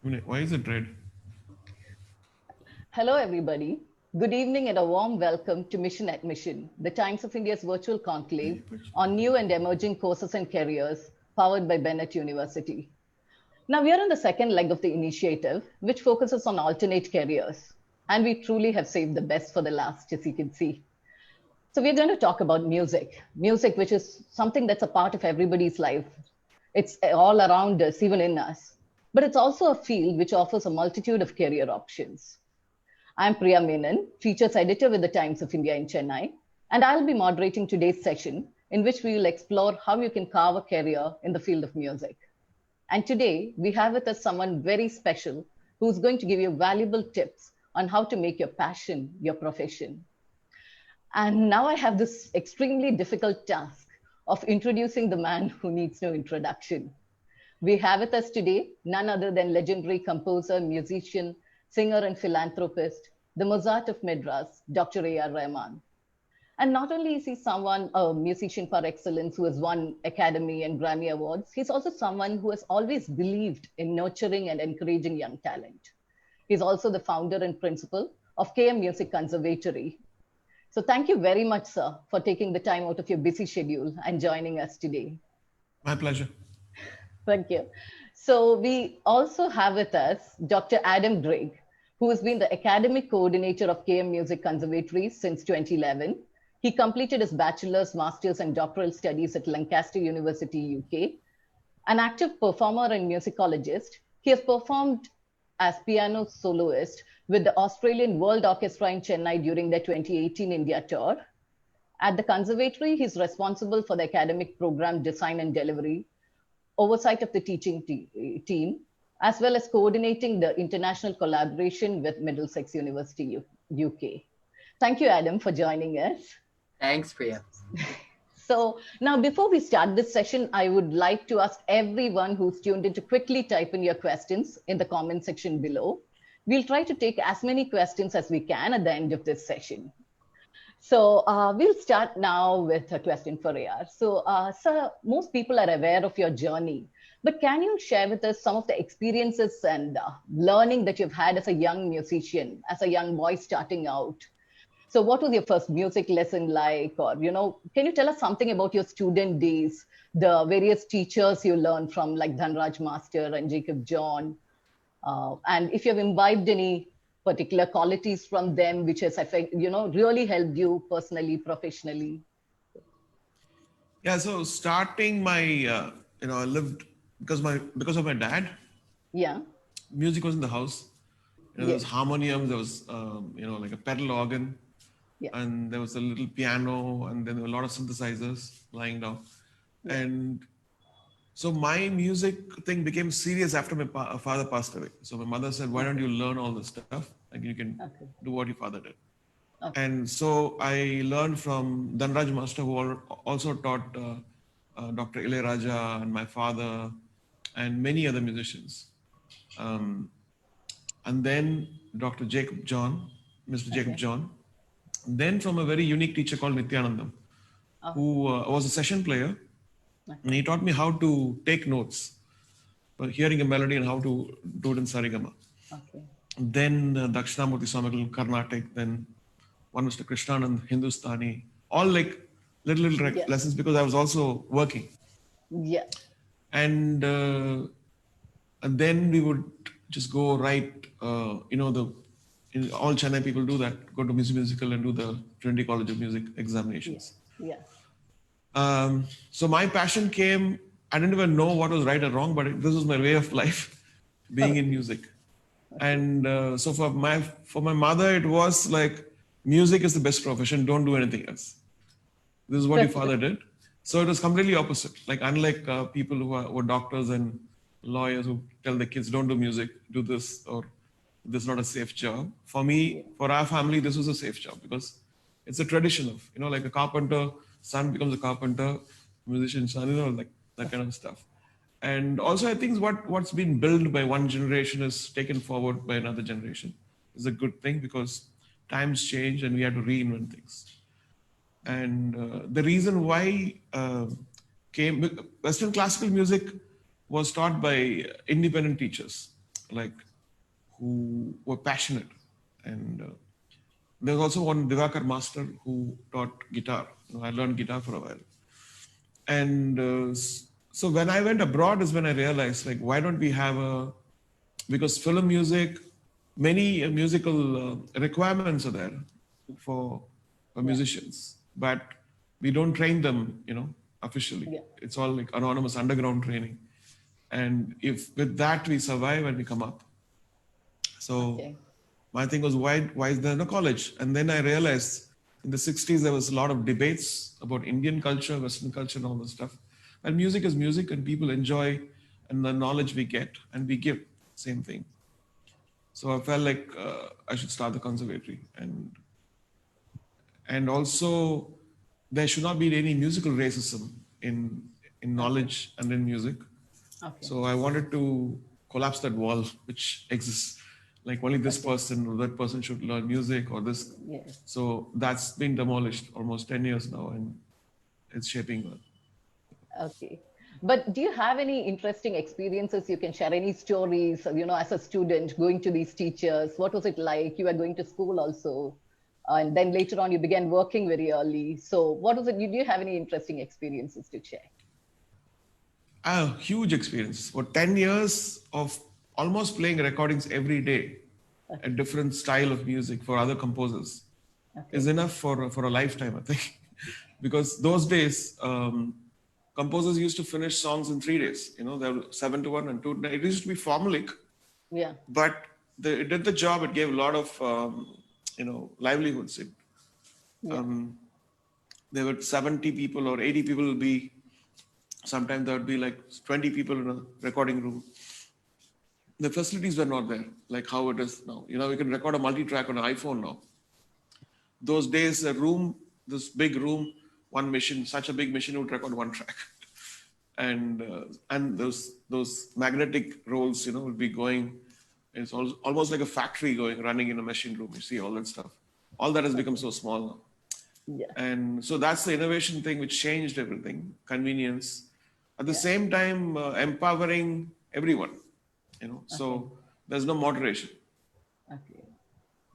Why is it red? Hello, everybody. Good evening and a warm welcome to Mission Admission, the Times of India's virtual conclave on new and emerging courses and careers powered by Bennett University. Now, we are on the second leg of the initiative, which focuses on alternate careers. And we truly have saved the best for the last, as you can see. So, we're going to talk about music, which is something that's a part of everybody's life. It's all around us, even in us. But it's also a field which offers a multitude of career options. I'm Priya Menon, features editor with the Times of India in Chennai, and I'll be moderating today's session in which we will explore how you can carve a career in the field of music. And today we have with us someone very special who's going to give you valuable tips on how to make your passion your profession. And now I have this extremely difficult task of introducing the man who needs no introduction. We have with us today none other than legendary composer, musician, singer, and philanthropist, the Mozart of Madras, Dr. A.R. Rahman. And not only is he someone, a musician par excellence who has won Academy and Grammy Awards, he's also someone who has always believed in nurturing and encouraging young talent. He's also the founder and principal of KM Music Conservatory. So thank you very much, sir, for taking the time out of your busy schedule and joining us today. My pleasure. Thank you. So we also have with us Dr. Adam Drigg, who has been the academic coordinator of KM Music Conservatory since 2011. He completed his bachelor's, master's, and doctoral studies at Lancaster University, UK. An active performer and musicologist, he has performed as piano soloist with the Australian World Orchestra in Chennai during their 2018 India tour. At the conservatory, he's responsible for the academic program design and delivery, oversight of the teaching team, as well as coordinating the international collaboration with Middlesex University, UK. Thank you, Adam, for joining us. Thanks, Priya. So now, before we start this session, I would like to ask everyone who's tuned in to quickly type in your questions in the comment section below. We'll try to take as many questions as we can at the end of this session. So we'll start now with a question for AR. So, sir, most people are aware of your journey, but can you share with us some of the experiences and learning that you've had as a young musician, as a young boy starting out? So what was your first music lesson like? Or, can you tell us something about your student days, the various teachers you learned from, like Dhanraj Master and Jacob John? And if you've imbibed any particular qualities from them, which has really helped you personally, professionally? Yeah, so starting my, I lived because of my dad. Yeah. Music was in the house. There was Yes. harmonium, there was, like a pedal organ, Yeah. and there was a little piano, and then there were a lot of synthesizers lying down. Yeah. And so my music thing became serious after my father passed away. So my mother said, "Why don't Okay. you learn all this stuff? Like you can Okay. do what your father did." Okay. And so I learned from Dhanraj Master, who also taught Dr. Ilayaraja and my father and many other musicians. Um, and then Dr. Jacob John, Mr. Jacob Okay. John. Then from a very unique teacher called Nityanandam, Oh, who was a session player. And okay. he taught me how to take notes, hearing a melody and how to do it in Sarigama. Okay. Then Dakshinamurti Swamigal, Carnatic, then one Mr. Krishnanand, Hindustani, all like little Yeah. lessons because I was also working. Yeah. And then we would just go write, all Chennai people do that, go to musical and do the Trinity College of Music Yeah. examinations. Yeah. So my passion came, I didn't even know what was right or wrong, but this was my way of life, being in Okay. music. And so for my mother, it was like, music is the best profession, don't do anything else. This is what your father did. So it was completely opposite. Like unlike people who were doctors and lawyers who tell their kids, don't do music, do this, or this is not a safe job. For Yeah. me, for our family, this was a safe job because it's a tradition of, like a carpenter, son becomes a carpenter, musician, son, like that kind of stuff. And also I think what's been built by one generation is taken forward by another generation. Is a good thing because times change and we have to reinvent things. And the reason why Western classical music was taught by independent teachers. like who were passionate. And there's also one Divakar master who taught guitar. I learned guitar for a while. And so when I went abroad is when I realized, like, why don't we have because film music, many musical requirements are there for musicians, but we don't train them, officially. Yeah. It's all like anonymous underground training. And if with that we survive and we come up. So Okay. my thing was, why is there no college? And then I realized in the 60s, there was a lot of debates about Indian culture, Western culture, and all this stuff. And music is music, and people enjoy and the knowledge we get and we give, same thing. So I felt like I should start the conservatory. And also, there should not be any musical racism in knowledge and in music. Okay. So I wanted to collapse that wall which exists. Like only this person or that person should learn music or this. Yes. So that's been demolished almost 10 years now, and it's shaping well. Okay. But do you have any interesting experiences you can share? Any stories, as a student going to these teachers? What was it like? You were going to school also. And then later on, you began working very early. So what was it? Do you have any interesting experiences to share? A huge experience. For 10 years of almost playing recordings every day, a different style of music for other composers is enough for a lifetime, I think. Because those days, composers used to finish songs in 3 days. There were 7 to 1 and 2 to 9. It used to be formulaic, Yeah. but it did the job. It gave a lot of, livelihoods. There were 70 people or 80 people will be. Sometimes there would be like 20 people in a recording room. The facilities were not there, like how it is now. We can record a multi-track on an iPhone now. Those days, this big room, one machine, such a big machine would record one track. And those magnetic rolls, would be going. It's almost like a factory running in a machine room. You see all that stuff. All that has become so small now. Yeah. And so that's the innovation thing which changed everything, convenience. At the same time, empowering everyone, so there's no moderation. Okay.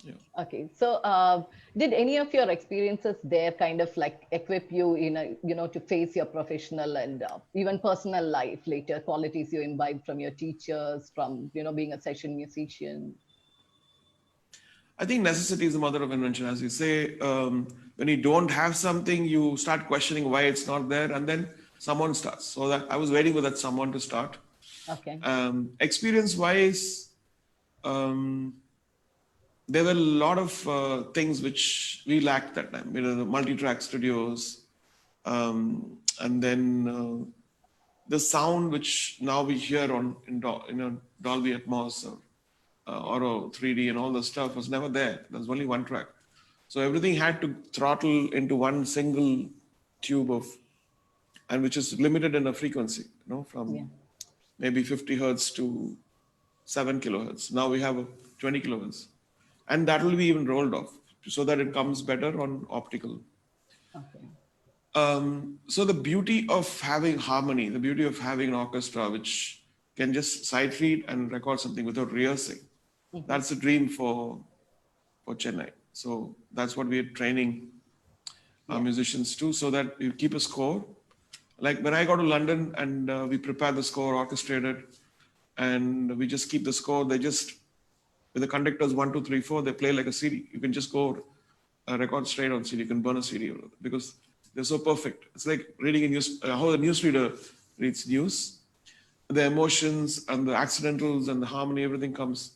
Yeah. Okay. So did any of your experiences there kind of like equip you to face your professional and even personal life later, qualities you imbibe from your teachers, from, being a session musician? I think necessity is the mother of invention. As you say, when you don't have something, you start questioning why it's not there, and then someone starts. So that I was waiting for that someone to start. Okay. Experience-wise, there were a lot of things which we lacked that time. The multi-track studios, and then the sound which now we hear in Dolby Atmos or Auro 3D and all the stuff was never there. There was only one track. So everything had to throttle into one single tube and which is limited in a frequency, from maybe 50 hertz to 7 kilohertz. Now we have 20 kilohertz. And that will be even rolled off so that it comes better on optical. Okay. So the beauty of having harmony, the beauty of having an orchestra which can just sight read and record something without rehearsing, that's a dream for Chennai. So that's what we are training our musicians to, so that you keep a score. Like when I go to London and we prepare the score, orchestrate it, and we just keep the score. They just, with the conductors 1, 2, 3, 4, they play like a CD. You can just go record straight on CD. You can burn a CD because they're so perfect. It's like reading a news, how a newsreader reads news. The emotions and the accidentals and the harmony, everything comes.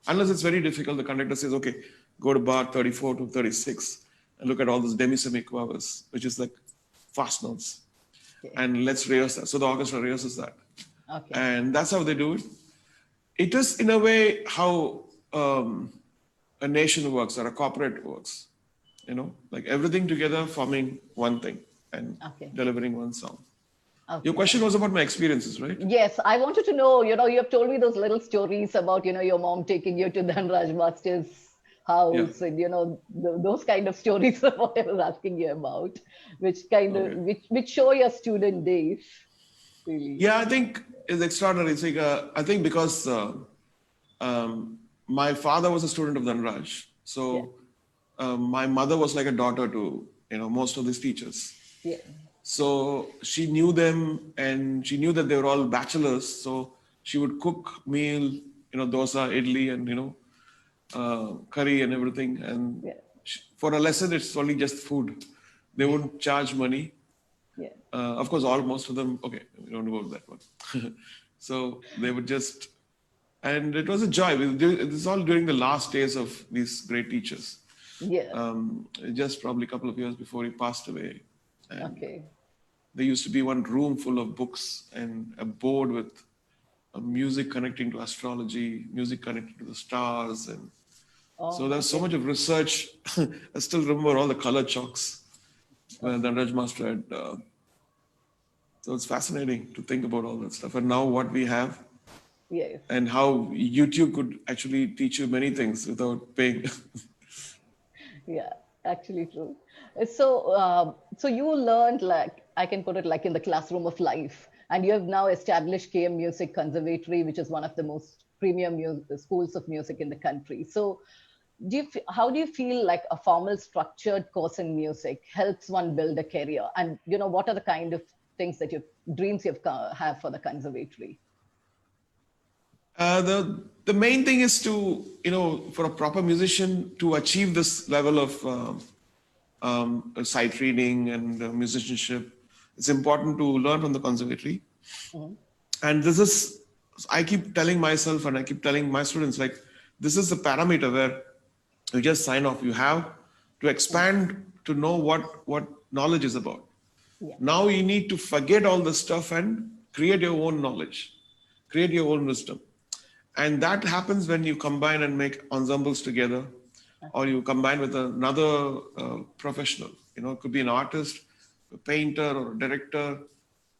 Unless it's very difficult, the conductor says, okay, go to bar 34 to 36 and look at all those demi-semiquavers, which is like fast notes. Okay. And let's rehearse that. So the orchestra rehearses that. Okay. And that's how they do it. It is, in a way, how a nation works or a corporate works. Like everything together forming one thing and delivering one sound. Okay. Your question was about my experiences, right? Yes, I wanted to know, you have told me those little stories about, your mom taking you to Dhanraj Master's house and, those kind of stories of what I was asking you about, which kind of, which show your student days. Really. Yeah, I think it's extraordinary. It's like, I think because my father was a student of Dhanraj. So my mother was like a daughter to, most of these teachers. Yeah. So she knew them and she knew that they were all bachelors. So she would cook meal, dosa, idli, and, curry and everything. And Yeah. for a lesson, it's only just food. They wouldn't charge money. Yeah. Of course, most of them, okay, we don't go with that one. So they would just, and it was a joy. It's all during the last days of these great teachers. Yeah. Just probably a couple of years before he passed away. And Okay. there used to be one room full of books and a board with music connecting to astrology, music connecting to the stars. And so Oh, there's so okay. much of research. I still remember all the color chalks when the Raj Master had. So it's fascinating to think about all that stuff. And now what we have Yes. and how YouTube could actually teach you many things without paying. Yeah, actually true. So you learned, like, I can put it like in the classroom of life, and you have now established KM Music Conservatory, which is one of the most premium schools of music in the country. So how do you feel like a formal structured course in music helps one build a career? And what are the kind of things that dreams you've have for the conservatory? The main thing is to, for a proper musician to achieve this level of sight reading and musicianship, it's important to learn from the conservatory. Mhm. And this is, I keep telling myself and I keep telling my students, like, this is the parameter where you just sign off. You have to expand to know what knowledge is about. Yeah. Now you need to forget all this stuff and create your own knowledge, create your own wisdom. And that happens when you combine and make ensembles together, or you combine with another professional. It could be an artist, a painter, or a director,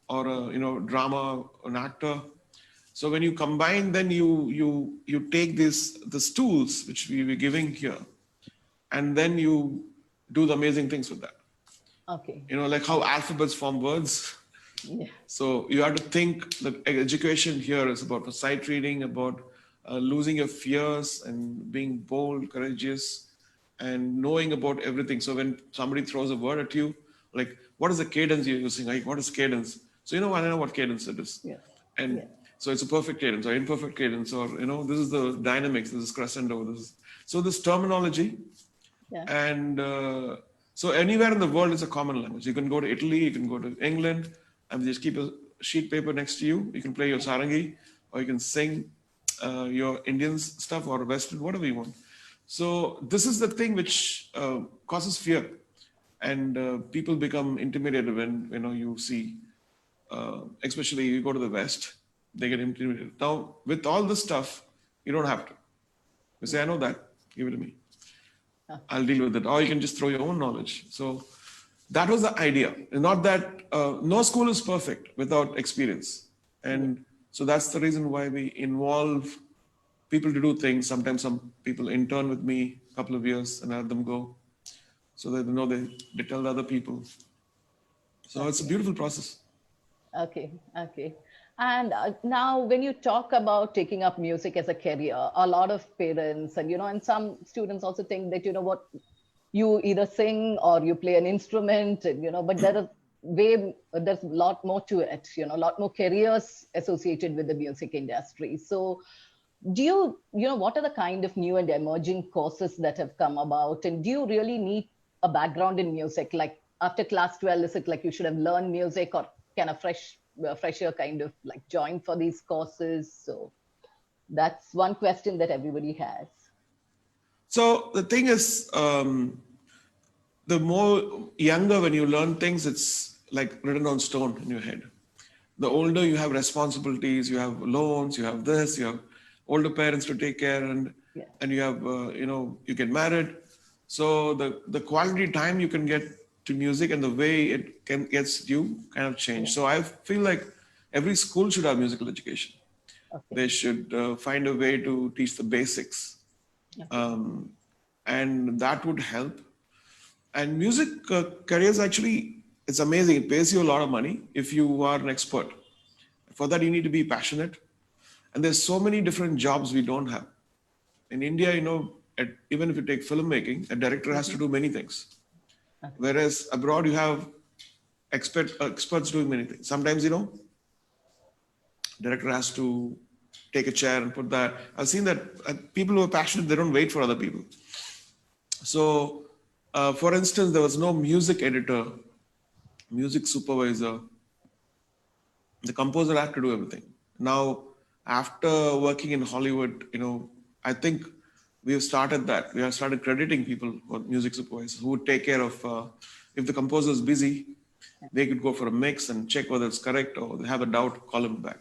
or a drama, an actor. So when you combine, then you take these tools which we were giving here, and then you do the amazing things with that. Okay. Like how alphabets form words. Yeah. So you have to think that education here is about sight reading, about losing your fears and being bold, courageous, and knowing about everything. So when somebody throws a word at you, like, what is the cadence you're using? Like, what is cadence? So I know what cadence it is. Yeah. And Yeah. so it's a perfect cadence or imperfect cadence, or this is the dynamics, this is crescendo, so this terminology. Yeah. And so anywhere in the world is a common language. You can go to Italy, you can go to England, and just keep a sheet paper next to you. You can play your sarangi, or you can sing your Indian stuff or Western, whatever you want. So this is the thing which causes fear, and people become intimidated when you see, especially you go to the West, they get intimidated. Now with all this stuff, you don't have to. You say, I know that, give it to me. I'll deal with it. Or you can just throw your own knowledge. So that was the idea. Not that no school is perfect without experience. And so that's the reason why we involve people to do things. Sometimes some people intern with me a couple of years and let them go. So that they tell the other people. So it's a beautiful process. Okay, okay. And now, when you talk about taking up music as a career, a lot of parents and some students also think that what, you either sing or you play an instrument, but there's a lot more to it. A lot more careers associated with the music industry. So, what are the kind of new and emerging courses that have come about, and do you really need a background in music? Like after class 12, is it like you should have learned music, or can a fresher kind of like join for these courses? So that's one question that everybody has. So the thing is, the more younger when you learn things, it's like written on stone in your head. The older you have responsibilities, you have loans, you have this, you have older parents to take care, and Yeah. and you have you get married. So the quality time you can get to music and the way it gets you kind of change. Yeah. So I feel like every school should have musical education. Okay. They should find a way to teach the basics, Okay. and that would help. And music careers, actually, it's amazing. It pays you a lot of money if you are an expert. For that, you need to be passionate. And there's so many different jobs we don't have. in India, even if you take filmmaking, a director has to do many things. Whereas abroad, you have experts doing many things. Sometimes, director has to take a chair and put that. I've seen that people who are passionate, they don't wait for other people. So, for instance, there was no music editor, music supervisor. The composer had to do everything. Now, after working in Hollywood, I think we have started that. We have started crediting people for music supervisors who would take care of, if the composer is busy, they could go for a mix and check whether it's correct, or they have a doubt, call him back.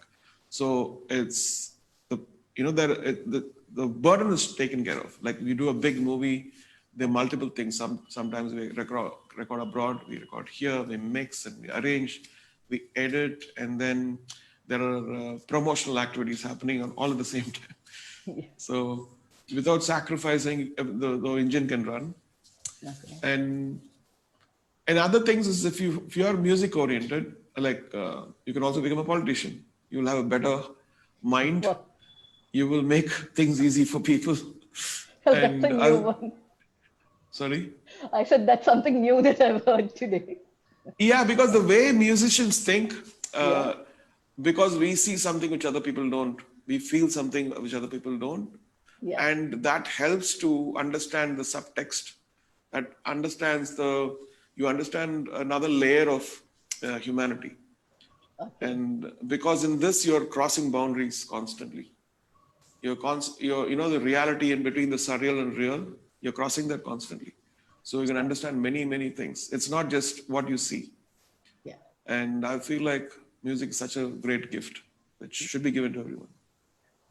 So it's the burden is taken care of. Like we do a big movie, there are multiple things. Sometimes we record abroad, we record here, we mix and we arrange, we edit, and then there are promotional activities happening all at the same time. Yeah. So without sacrificing, the engine can run. Okay. And other things is if you are music oriented, like you can also become a politician. You'll have a better mind. Well, You will make things easy for people. that's a new one. Sorry? I said that's something new that I've heard today. Yeah, because the way musicians think, because we see something which other people don't, we feel something which other people don't. Yeah. And that helps to understand the subtext, that you understand another layer of humanity. Okay. And because in this, you're crossing boundaries constantly. The reality in between the surreal and real, you're crossing that constantly. So you can understand many, many things. It's not just what you see. Yeah. And I feel like music is such a great gift that should be given to everyone.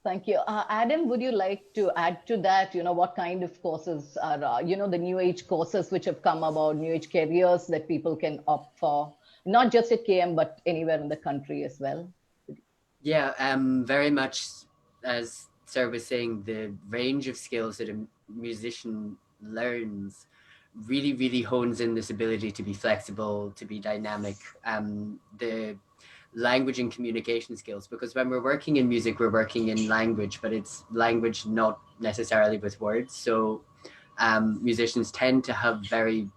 Thank you. Adam, would you like to add to that? What kind of courses are, the new age courses which have come about, new age careers that people can opt for, not just at KM, but anywhere in the country as well? Yeah, very much as Sir was saying, the range of skills that a musician learns really, really hones in this ability to be flexible, to be dynamic. The language and communication skills, because when we're working in music, we're working in language, but it's language not necessarily with words. So musicians tend to have very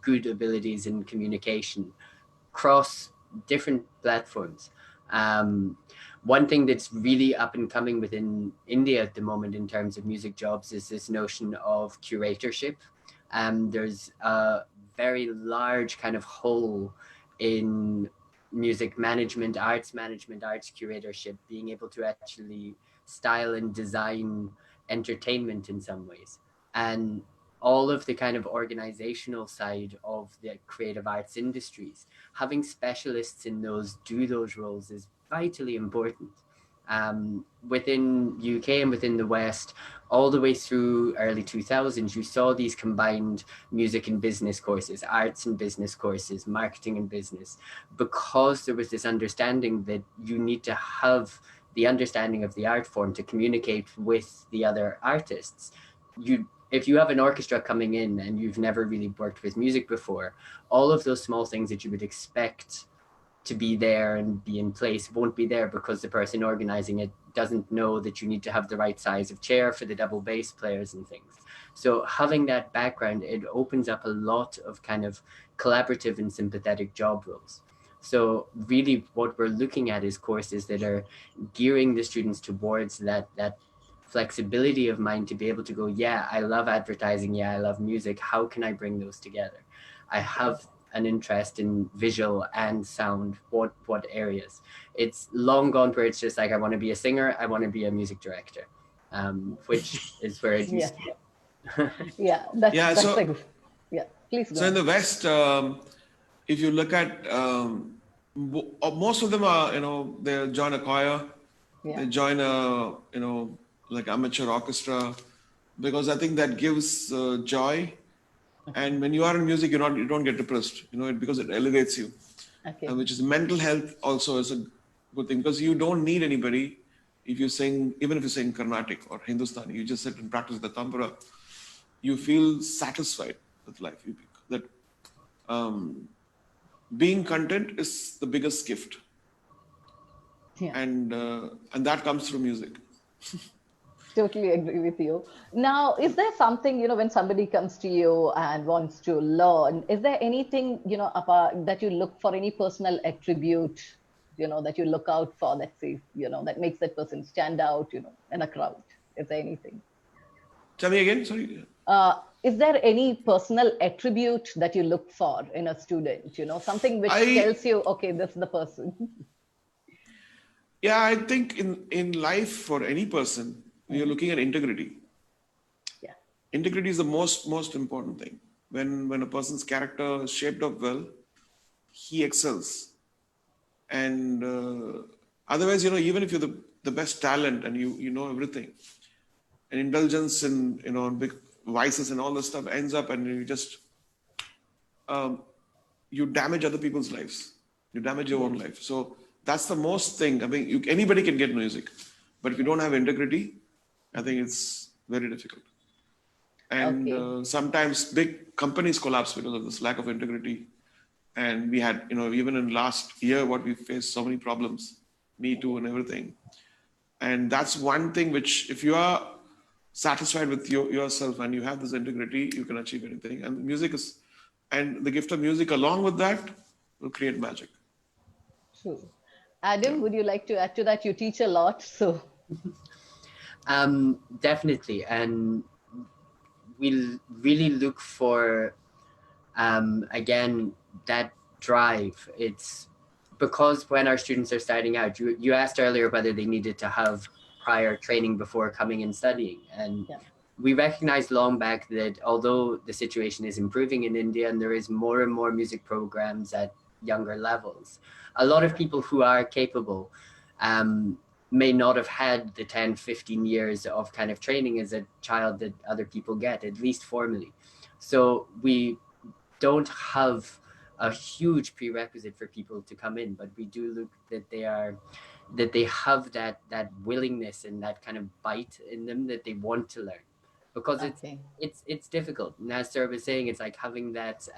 good abilities in communication across different platforms. One thing that's really up and coming within India at the moment in terms of music jobs is this notion of curatorship. There's a very large kind of hole in music management, arts curatorship, being able to actually style and design entertainment in some ways. And all of the kind of organizational side of the creative arts industries, having specialists in those do those roles is vitally important. Within UK and within the West, all the way through early 2000s, you saw these combined music and business courses, arts and business courses, marketing and business, because there was this understanding that you need to have the understanding of the art form to communicate with the other artists. If you have an orchestra coming in and you've never really worked with music before, all of those small things that you would expect to be there and be in place won't be there, because the person organizing it doesn't know that you need to have the right size of chair for the double bass players and things. So having that background, it opens up a lot of kind of collaborative and sympathetic job roles. So really what we're looking at is courses that are gearing the students towards that flexibility of mind to be able to go, yeah, I love advertising, yeah, I love music, how can I bring those together? I have an interest in visual and sound, what areas? It's long gone where it's just like, I want to be a singer, I want to be a music director, which is where it used to be. Yeah, please go So in the West, if you look at, most of them are, they join a choir, they join a, like amateur orchestra, because I think that gives joy. And when you are in music, you don't get depressed, because it elevates you. Okay. Which is mental health also is a good thing, because you don't need anybody if you sing, even if you sing Carnatic or Hindustani, you just sit and practice the tambura, you feel satisfied with life. Being content is the biggest gift. Yeah. And that comes through music. Totally agree with you. Now, is there something, when somebody comes to you and wants to learn, is there anything, apart that you look for, any personal attribute, that you look out for that says, that makes that person stand out, in a crowd? Is there anything? Tell me again, sorry. Is there any personal attribute that you look for in a student, something which I tells you, okay, this is the person? Yeah, I think in life for any person, you're looking at integrity. Yeah. Integrity is the most important thing. When a person's character is shaped up well, he excels. And otherwise, even if you're the best talent and you know everything, and indulgence in big vices and all this stuff ends up, and you just you damage other people's lives. You damage your own life. So that's the most thing. I mean, anybody can get music, but if you don't have integrity, I think it's very difficult. And Okay. sometimes big companies collapse because of this lack of integrity. And we had, even in last year, what we faced so many problems, Me Too and everything. And that's one thing which, if you are satisfied with yourself and you have this integrity, you can achieve anything. And and the gift of music along with that will create magic. True. Yeah. Adam, would you like to add to that? You teach a lot, so. Definitely. And we really look for, again, that drive. It's because when our students are starting out, you asked earlier whether they needed to have prior training before coming and studying. And Yeah. we recognized long back that although the situation is improving in India and there is more and more music programs at younger levels, a lot of people who are capable may not have had the 10, 15 years of kind of training as a child that other people get, at least formally. So we don't have a huge prerequisite for people to come in, but we do look that they have that willingness and that kind of bite in them that they want to learn, because Okay. it's difficult. And as Sarah was saying, it's like having that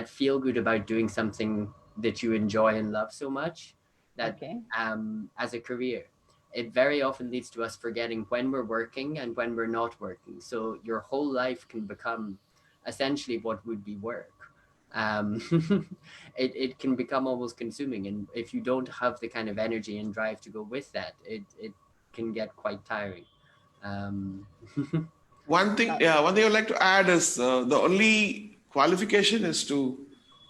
feel good about doing something that you enjoy and love so much that Okay. as a career, it very often leads to us forgetting when we're working and when we're not working. So your whole life can become essentially what would be work. um, it can become almost consuming, and if you don't have the kind of energy and drive to go with that, it can get quite tiring. um, One thing I'd like to add is the only qualification is to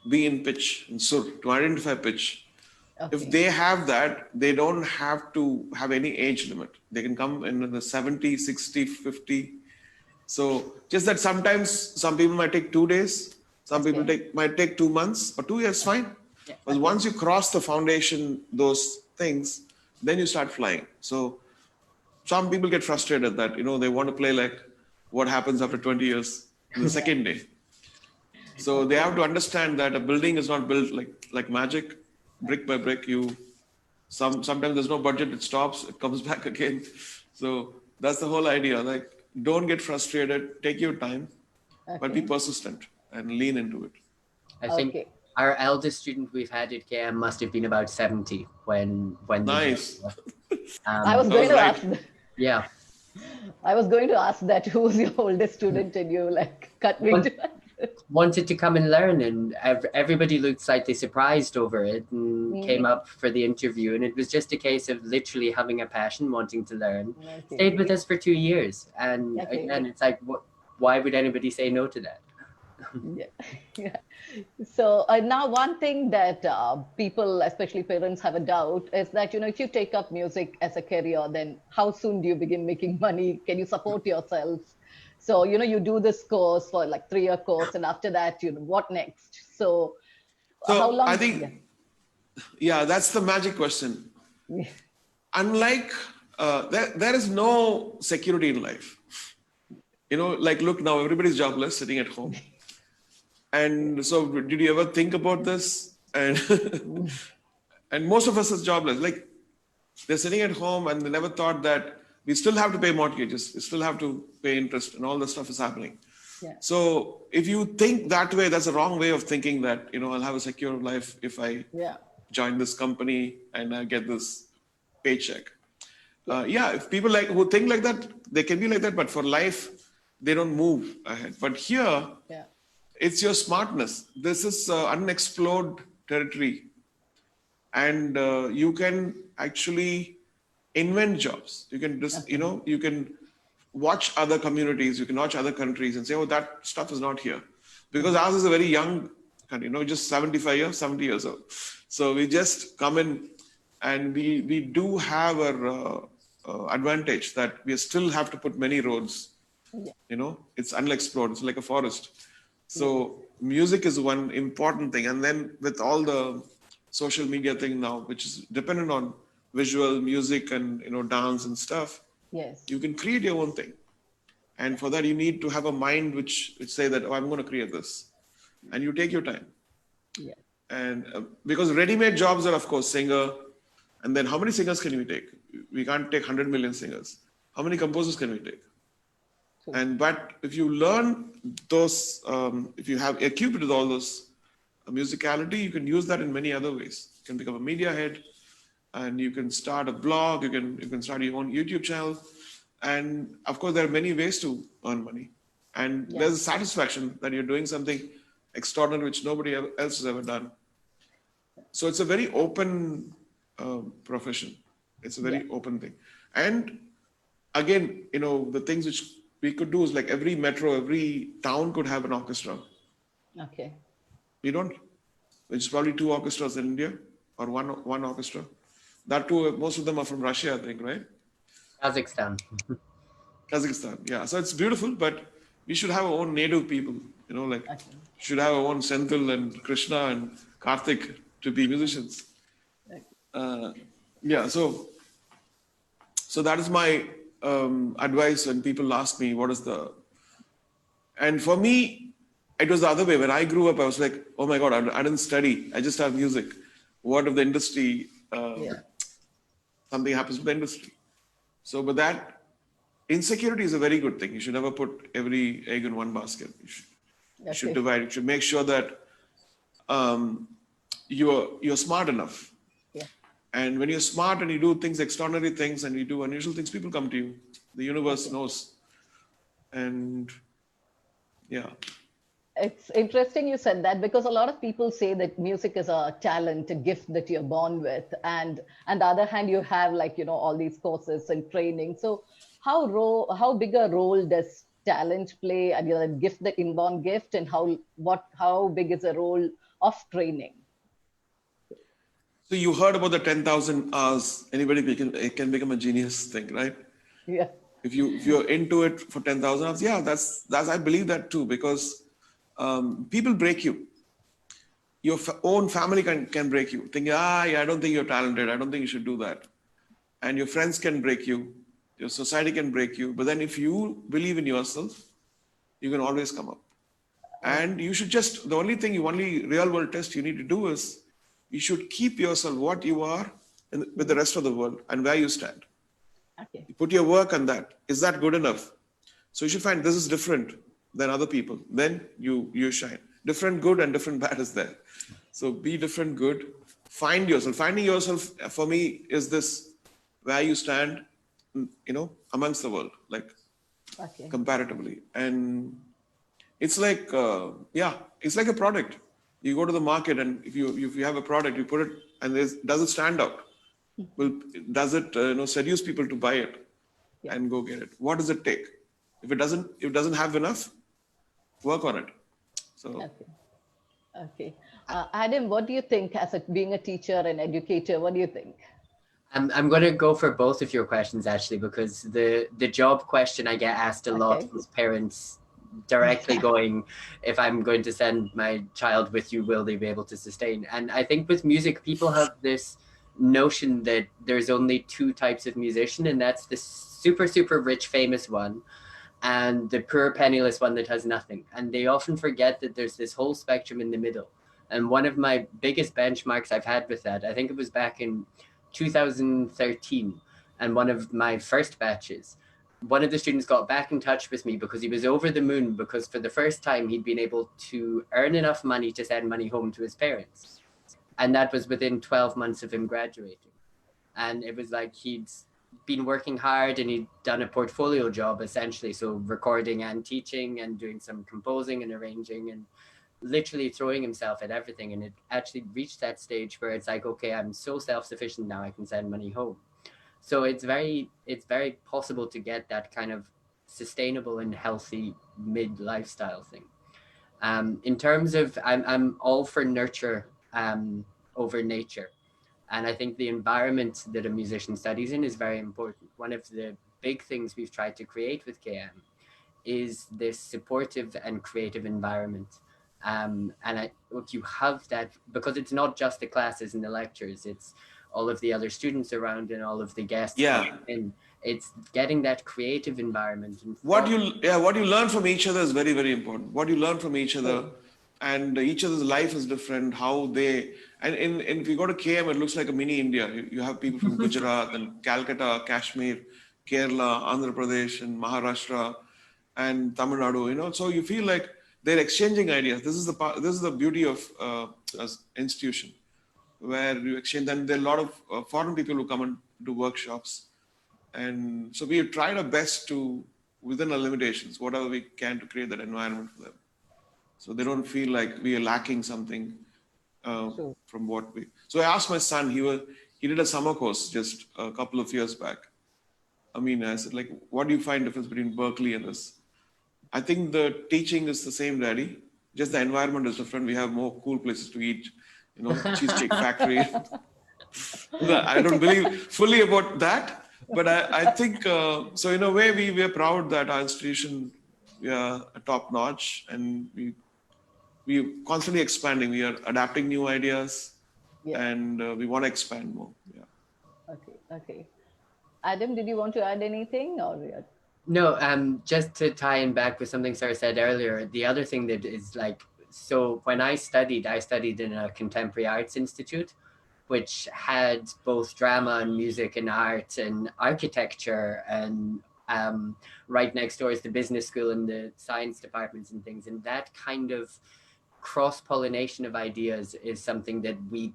be in pitch, in sur, to identify pitch. If Okay. they have that, they don't have to have any age limit. They can come in the 70, 60, 50. So just that sometimes some people might take 2 days, some people Okay. might take 2 months, or 2 years, fine. yeah. But Okay. once you cross the foundation, those things, then you start flying. So some people get frustrated that, they want to play like what happens after 20 years in the second day. So they have Okay. to understand that a building is not built like magic, brick by brick. Sometimes there's no budget, it stops, it comes back again. So that's the whole idea. Like, don't get frustrated, take your time, but be Okay. persistent and lean into it. I think Okay. our eldest student we've had at KM must have been about 70 when they joined Nice. us. I was That going was to right. ask. Yeah. I was going to ask that. Who was your oldest student, and you cut me to that. Wanted to come and learn, and everybody looked slightly surprised over it and came up for the interview, and it was just a case of literally having a passion, wanting to learn. Okay. Stayed with us for 2 years, and Okay. again, it's like, why would anybody say no to that? Yeah. Yeah. So now one thing that people, especially parents, have a doubt is that, if you take up music as a career, then how soon do you begin making money? Can you support yourself? So, you do this course for like 3-year course, and after that, what next? So how So I long? Yeah. think, yeah, that's the magic question. Unlike, there is no security in life. Like, look, now everybody's jobless, sitting at home. And so, did you ever think about this? And and most of us is jobless. Like, they're sitting at home and they never thought that we still have to pay mortgages, we still have to pay interest, and all this stuff is happening. Yeah. So if you think that way, that's a wrong way of thinking that, I'll have a secure life if I Yeah. join this company and I get this paycheck. Yeah, if people like who think like that, they can be like that, but for life, they don't move ahead. But here, Yeah. it's your smartness. This is unexplored territory, and you can actually invent jobs. You can just, Okay. you can watch other communities, you can watch other countries, and say, oh, that stuff is not here, because ours is a very young country. Just 75 years, 70 years old. So we just come in, and we do have a advantage that we still have to put many roads. Yeah. It's unexplored. It's like a forest. So music is one important thing. And then with all the social media thing now, which is dependent on visual music and, dance and stuff, Yes. you can create your own thing. And for that, you need to have a mind which say that, oh, I'm going to create this. And you take your time. Yeah. And because ready-made jobs are, of course, singer. And then how many singers can we take? We can't take 100 million singers. How many composers can we take? But if you learn those, if you have equipped with all those musicality, you can use that in many other ways. You can become a media head, and you can start a blog. You can start your own YouTube channel, and of course there are many ways to earn money. And there's a satisfaction that you're doing something extraordinary which nobody else has ever done. So it's a very open profession. It's a very open thing. And again, the things which we could do is like every metro, every town could have an orchestra. Okay. We don't, which is probably 2 orchestras in India, or one orchestra. That too, most of them are from Russia, I think, right? Kazakhstan. Kazakhstan, yeah. So it's beautiful, but we should have our own native people, should have our own Senthil and Krishna and Karthik to be musicians. Yeah, so that is my advice when people ask me what is the. And for me, it was the other way. When I grew up, I was like, oh my God, I didn't study. I just have music. What if the industry, something happens with the industry? So, but that insecurity is a very good thing. You should never put every egg in one basket. You should divide. You should make sure that you're smart enough. Yeah. And when you're smart and you do things, extraordinary things, and you do unusual things, people come to you. The universe knows. And yeah. It's interesting you said that, because a lot of people say that music is a talent, a gift that you're born with. And on the other hand, you have all these courses and training. So how big a role does talent play, and the gift, the inborn gift, and how big is the role of training? So you heard about the 10,000 hours. Anybody can become a genius thing, right? Yeah. If you're into it for 10,000 hours, yeah, that's I believe that too, because people break you. Your own family can break you. Think, I don't think you're talented. I don't think you should do that. And your friends can break you. Your society can break you. But then if you believe in yourself, you can always come up. And you should the only real world test you need to do is, you should keep yourself what you are with the rest of the world and where you stand. Okay. You put your work on that. Is that good enough? So you should find this is different than other people. Then you shine. Different good and different bad is there. So be different good. Find yourself. Finding yourself for me is this, where you stand, amongst the world, comparatively. And it's like, it's like a product. You go to the market, and if you have a product, you put it, and does it stand out? Well, does it seduce people to buy it and go get it? What does it take? If it doesn't have enough, work on it. So. Okay. Adam, what do you think, as being a teacher and educator? What do you think? I'm going to go for both of your questions, actually, because the job question I get asked a lot is parents directly going, if I'm going to send my child with you, will they be able to sustain? And I think with music, people have this notion that there's only 2 types of musician, and that's the super, super rich, famous one, and the poor, penniless one that has nothing. And they often forget that there's this whole spectrum in the middle. And one of my biggest benchmarks I've had with that, I think it was back in 2013, and one of my first batches, one of the students got back in touch with me because he was over the moon, because for the first time he'd been able to earn enough money to send money home to his parents. And that was within 12 months of him graduating. And it was like he'd been working hard and he'd done a portfolio job essentially. So recording and teaching and doing some composing and arranging and literally throwing himself at everything. And it actually reached that stage where it's like, okay, I'm so self-sufficient now, I can send money home. So it's very possible to get that kind of sustainable and healthy mid lifestyle thing. In terms of, I'm all for nurture over nature. And I think the environment that a musician studies in is very important. One of the big things we've tried to create with KM is this supportive and creative environment. And if you have that, because it's not just the classes and the lectures, it's all of the other students around and all of the guests. Yeah. And it's getting that creative environment. And what you learn from each other is very, very important. What you learn from each other, and each other's life is different. How they, and if you go to KM, it looks like a mini India. You have people from Gujarat and Calcutta, Kashmir, Kerala, Andhra Pradesh, and Maharashtra, and Tamil Nadu. You know, so you feel like they're exchanging ideas. This is the beauty of as institution, where you exchange. And there are a lot of foreign people who come and do workshops. And so we have tried our best to, within our limitations, whatever we can, to create that environment for them. So they don't feel like we are lacking something from what we. So I asked my son, he did a summer course just a couple of years back. I mean, I said, like, what do you find difference between Berkeley and this? I think the teaching is the same, Daddy. Just the environment is different. We have more cool places to eat, you know, Cheesecake Factory. I don't believe fully about that. But I think, so in a way, we are proud that our institution, we are top notch, and we constantly expanding. We are adapting new ideas, and we want to expand more. Yeah. Okay. Adam, did you want to add anything? No, just to tie in back with something Sarah said earlier, the other thing that is like, so when I studied in a contemporary arts institute, which had both drama and music and art and architecture, and right next door is the business school and the science departments and things. And that kind of cross-pollination of ideas is something that we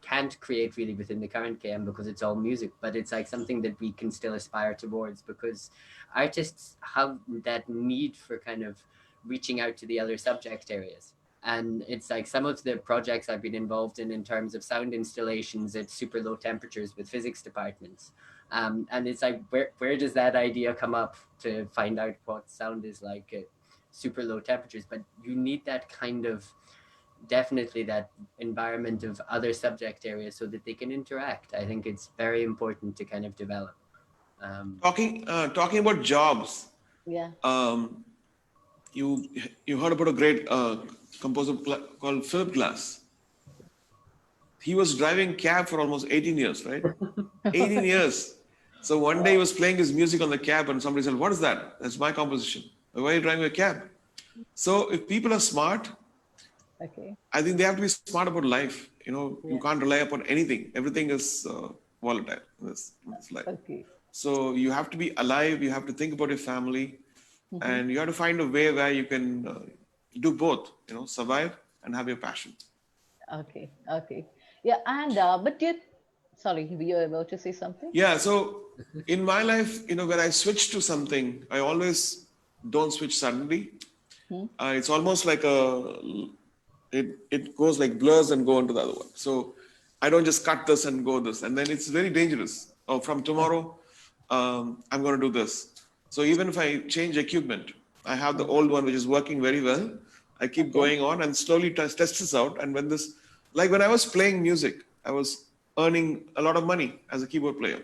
can't create really within the current KM because it's all music, but it's like something that we can still aspire towards, because artists have that need for kind of reaching out to the other subject areas. And it's like some of the projects I've been involved in terms of sound installations at super low temperatures with physics departments. And it's like, where does that idea come up to find out what sound is like at super low temperatures? But you need that kind of, definitely that environment of other subject areas so that they can interact. I think it's very important to kind of develop. Talking about jobs. Yeah. You heard about a great composer called Philip Glass. He was driving cab for almost 18 years, right? 18 years. So one day he was playing his music on the cab and somebody said, "What is that?" "That's my composition." "Why are you driving a cab?" So if people are smart, I think they have to be smart about life. You know, you can't rely upon anything. Everything is volatile in this life. So you have to be alive. You have to think about your family. And you have to find a way where you can do both, you know, survive and have your passion. Okay. Yeah, and but sorry, you were about to say something? Yeah, so in my life, you know, when I switch to something, I always don't switch suddenly. It's almost like it goes like blurs and go into the other one. So I don't just cut this and go this, and then it's very dangerous. Oh, from tomorrow, I'm going to do this. So even if I change equipment, I have the old one, which is working very well. I keep going on and slowly test this out. And when this, like when I was playing music, I was earning a lot of money as a keyboard player.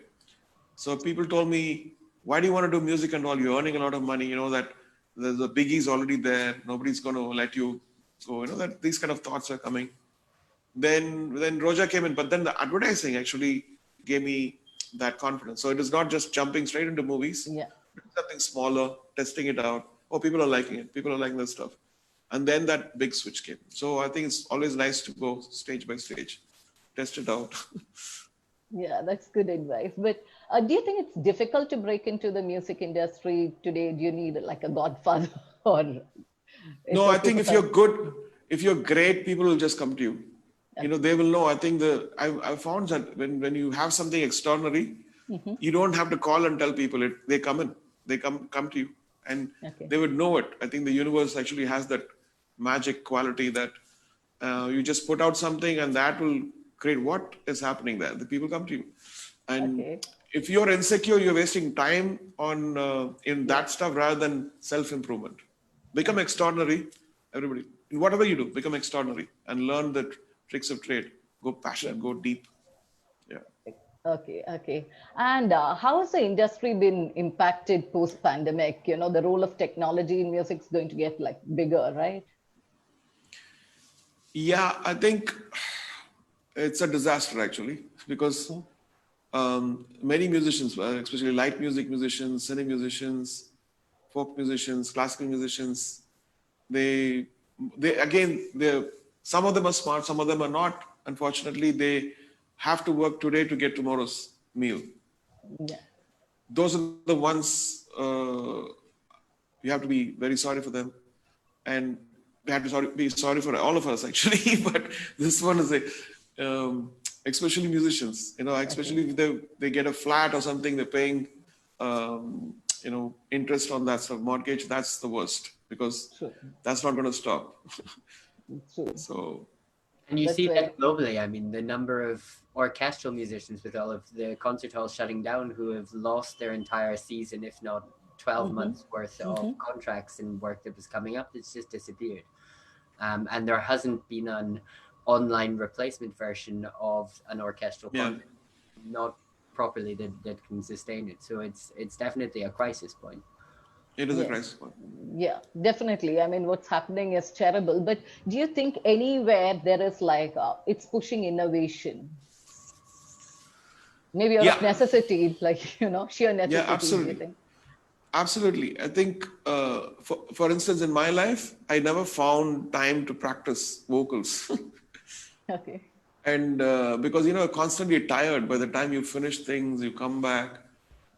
So people told me, "Why do you want to do music and all? You're earning a lot of money. You know that the biggie's already there. Nobody's going to let you go." You know, that these kind of thoughts are coming. Then Roja came in, but then the advertising actually gave me that confidence. So it is not just jumping straight into movies. Yeah. Something smaller, testing it out. Oh, people are liking it. People are liking this stuff. And then that big switch came. So I think it's always nice to go stage by stage, test it out. Yeah, that's good advice. But do you think it's difficult to break into the music industry today? Do you need like a godfather or? No, I think if you're good, if you're great, people will just come to you. You know, they will know. I think I found that when you have something extraordinary, You don't have to call and tell people it. They come in. They come to you, and Okay. they would know it. I think the universe actually has that magic quality that you just put out something, and that will create what is happening there. The people come to you, and Okay. if you're insecure, you're wasting time on in that stuff rather than self improvement. Become extraordinary, everybody. In whatever you do, become extraordinary and learn the tricks of trade. Go passionate, go deep. Yeah. Okay, okay. And how has the industry been impacted post-pandemic? You know, the role of technology in music is going to get like bigger, right? Yeah, I think it's a disaster actually because many musicians, especially light music musicians, cine musicians, folk musicians, classical musicians, they again they some of them are smart, some of them are not. Unfortunately, they have to work today to get tomorrow's meal. Yeah. Those are the ones you have to be very sorry for them, and we have to be sorry for all of us actually. But this one is a especially musicians, you know, especially if they get a flat or something, they're paying interest on that sort of mortgage. That's the worst because True, that's not going to stop. true. So And you That's see very, that globally. I mean, the number of orchestral musicians with all of the concert halls shutting down who have lost their entire season, if not 12 months worth of contracts and work that was coming up, it's just disappeared. And there hasn't been an online replacement version of an orchestral yeah, concert, not properly that can sustain it. So it's definitely a crisis point. it is a yes. crisis point. Yeah, definitely. I mean, what's happening is terrible. But do you think anywhere there is like, it's pushing innovation? Maybe out of Yeah, necessity, like, you know, sheer yeah, necessity, do you absolutely. think? Absolutely. I think, for instance, in my life, I never found time to practice vocals. Okay. And because, you know, constantly tired by the time you finish things, you come back.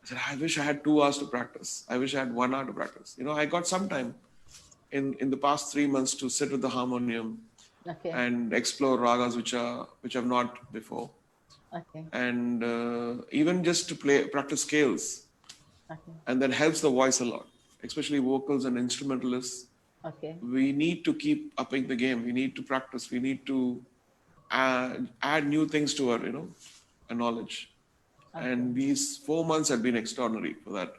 I said, I wish I had 2 hours to practice. I wish I had 1 hour to practice. You know, I got some time in the past 3 months to sit with the harmonium Okay. and explore ragas which I've not before. Okay. And even just to practice scales. Okay. And that helps the voice a lot, especially vocals and instrumentalists. Okay. We need to keep upping the game. We need to practice. We need to add new things to our, our knowledge. And these 4 months have been extraordinary for that,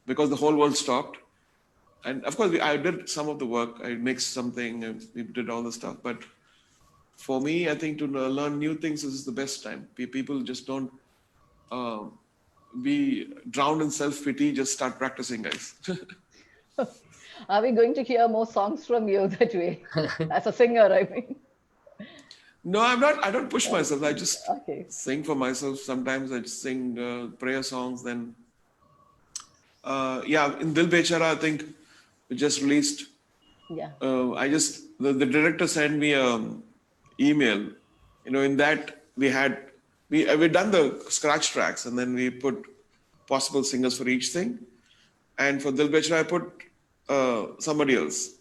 because the whole world stopped. And of course, I did some of the work. I mixed something, and we did all the stuff. But for me, I think to learn new things is the best time. People just don't be drowned in self pity. Just start practicing, guys. Are we going to hear more songs from you that way? As a singer, I mean. No, I'm not. I don't push myself. I just Okay. sing for myself. Sometimes I just sing prayer songs. Then, yeah, in Dil Bechara, I think we just released. Yeah. The director sent me an email. You know, in that we done the scratch tracks, and then we put possible singers for each thing. And for Dil Bechara, I put somebody else.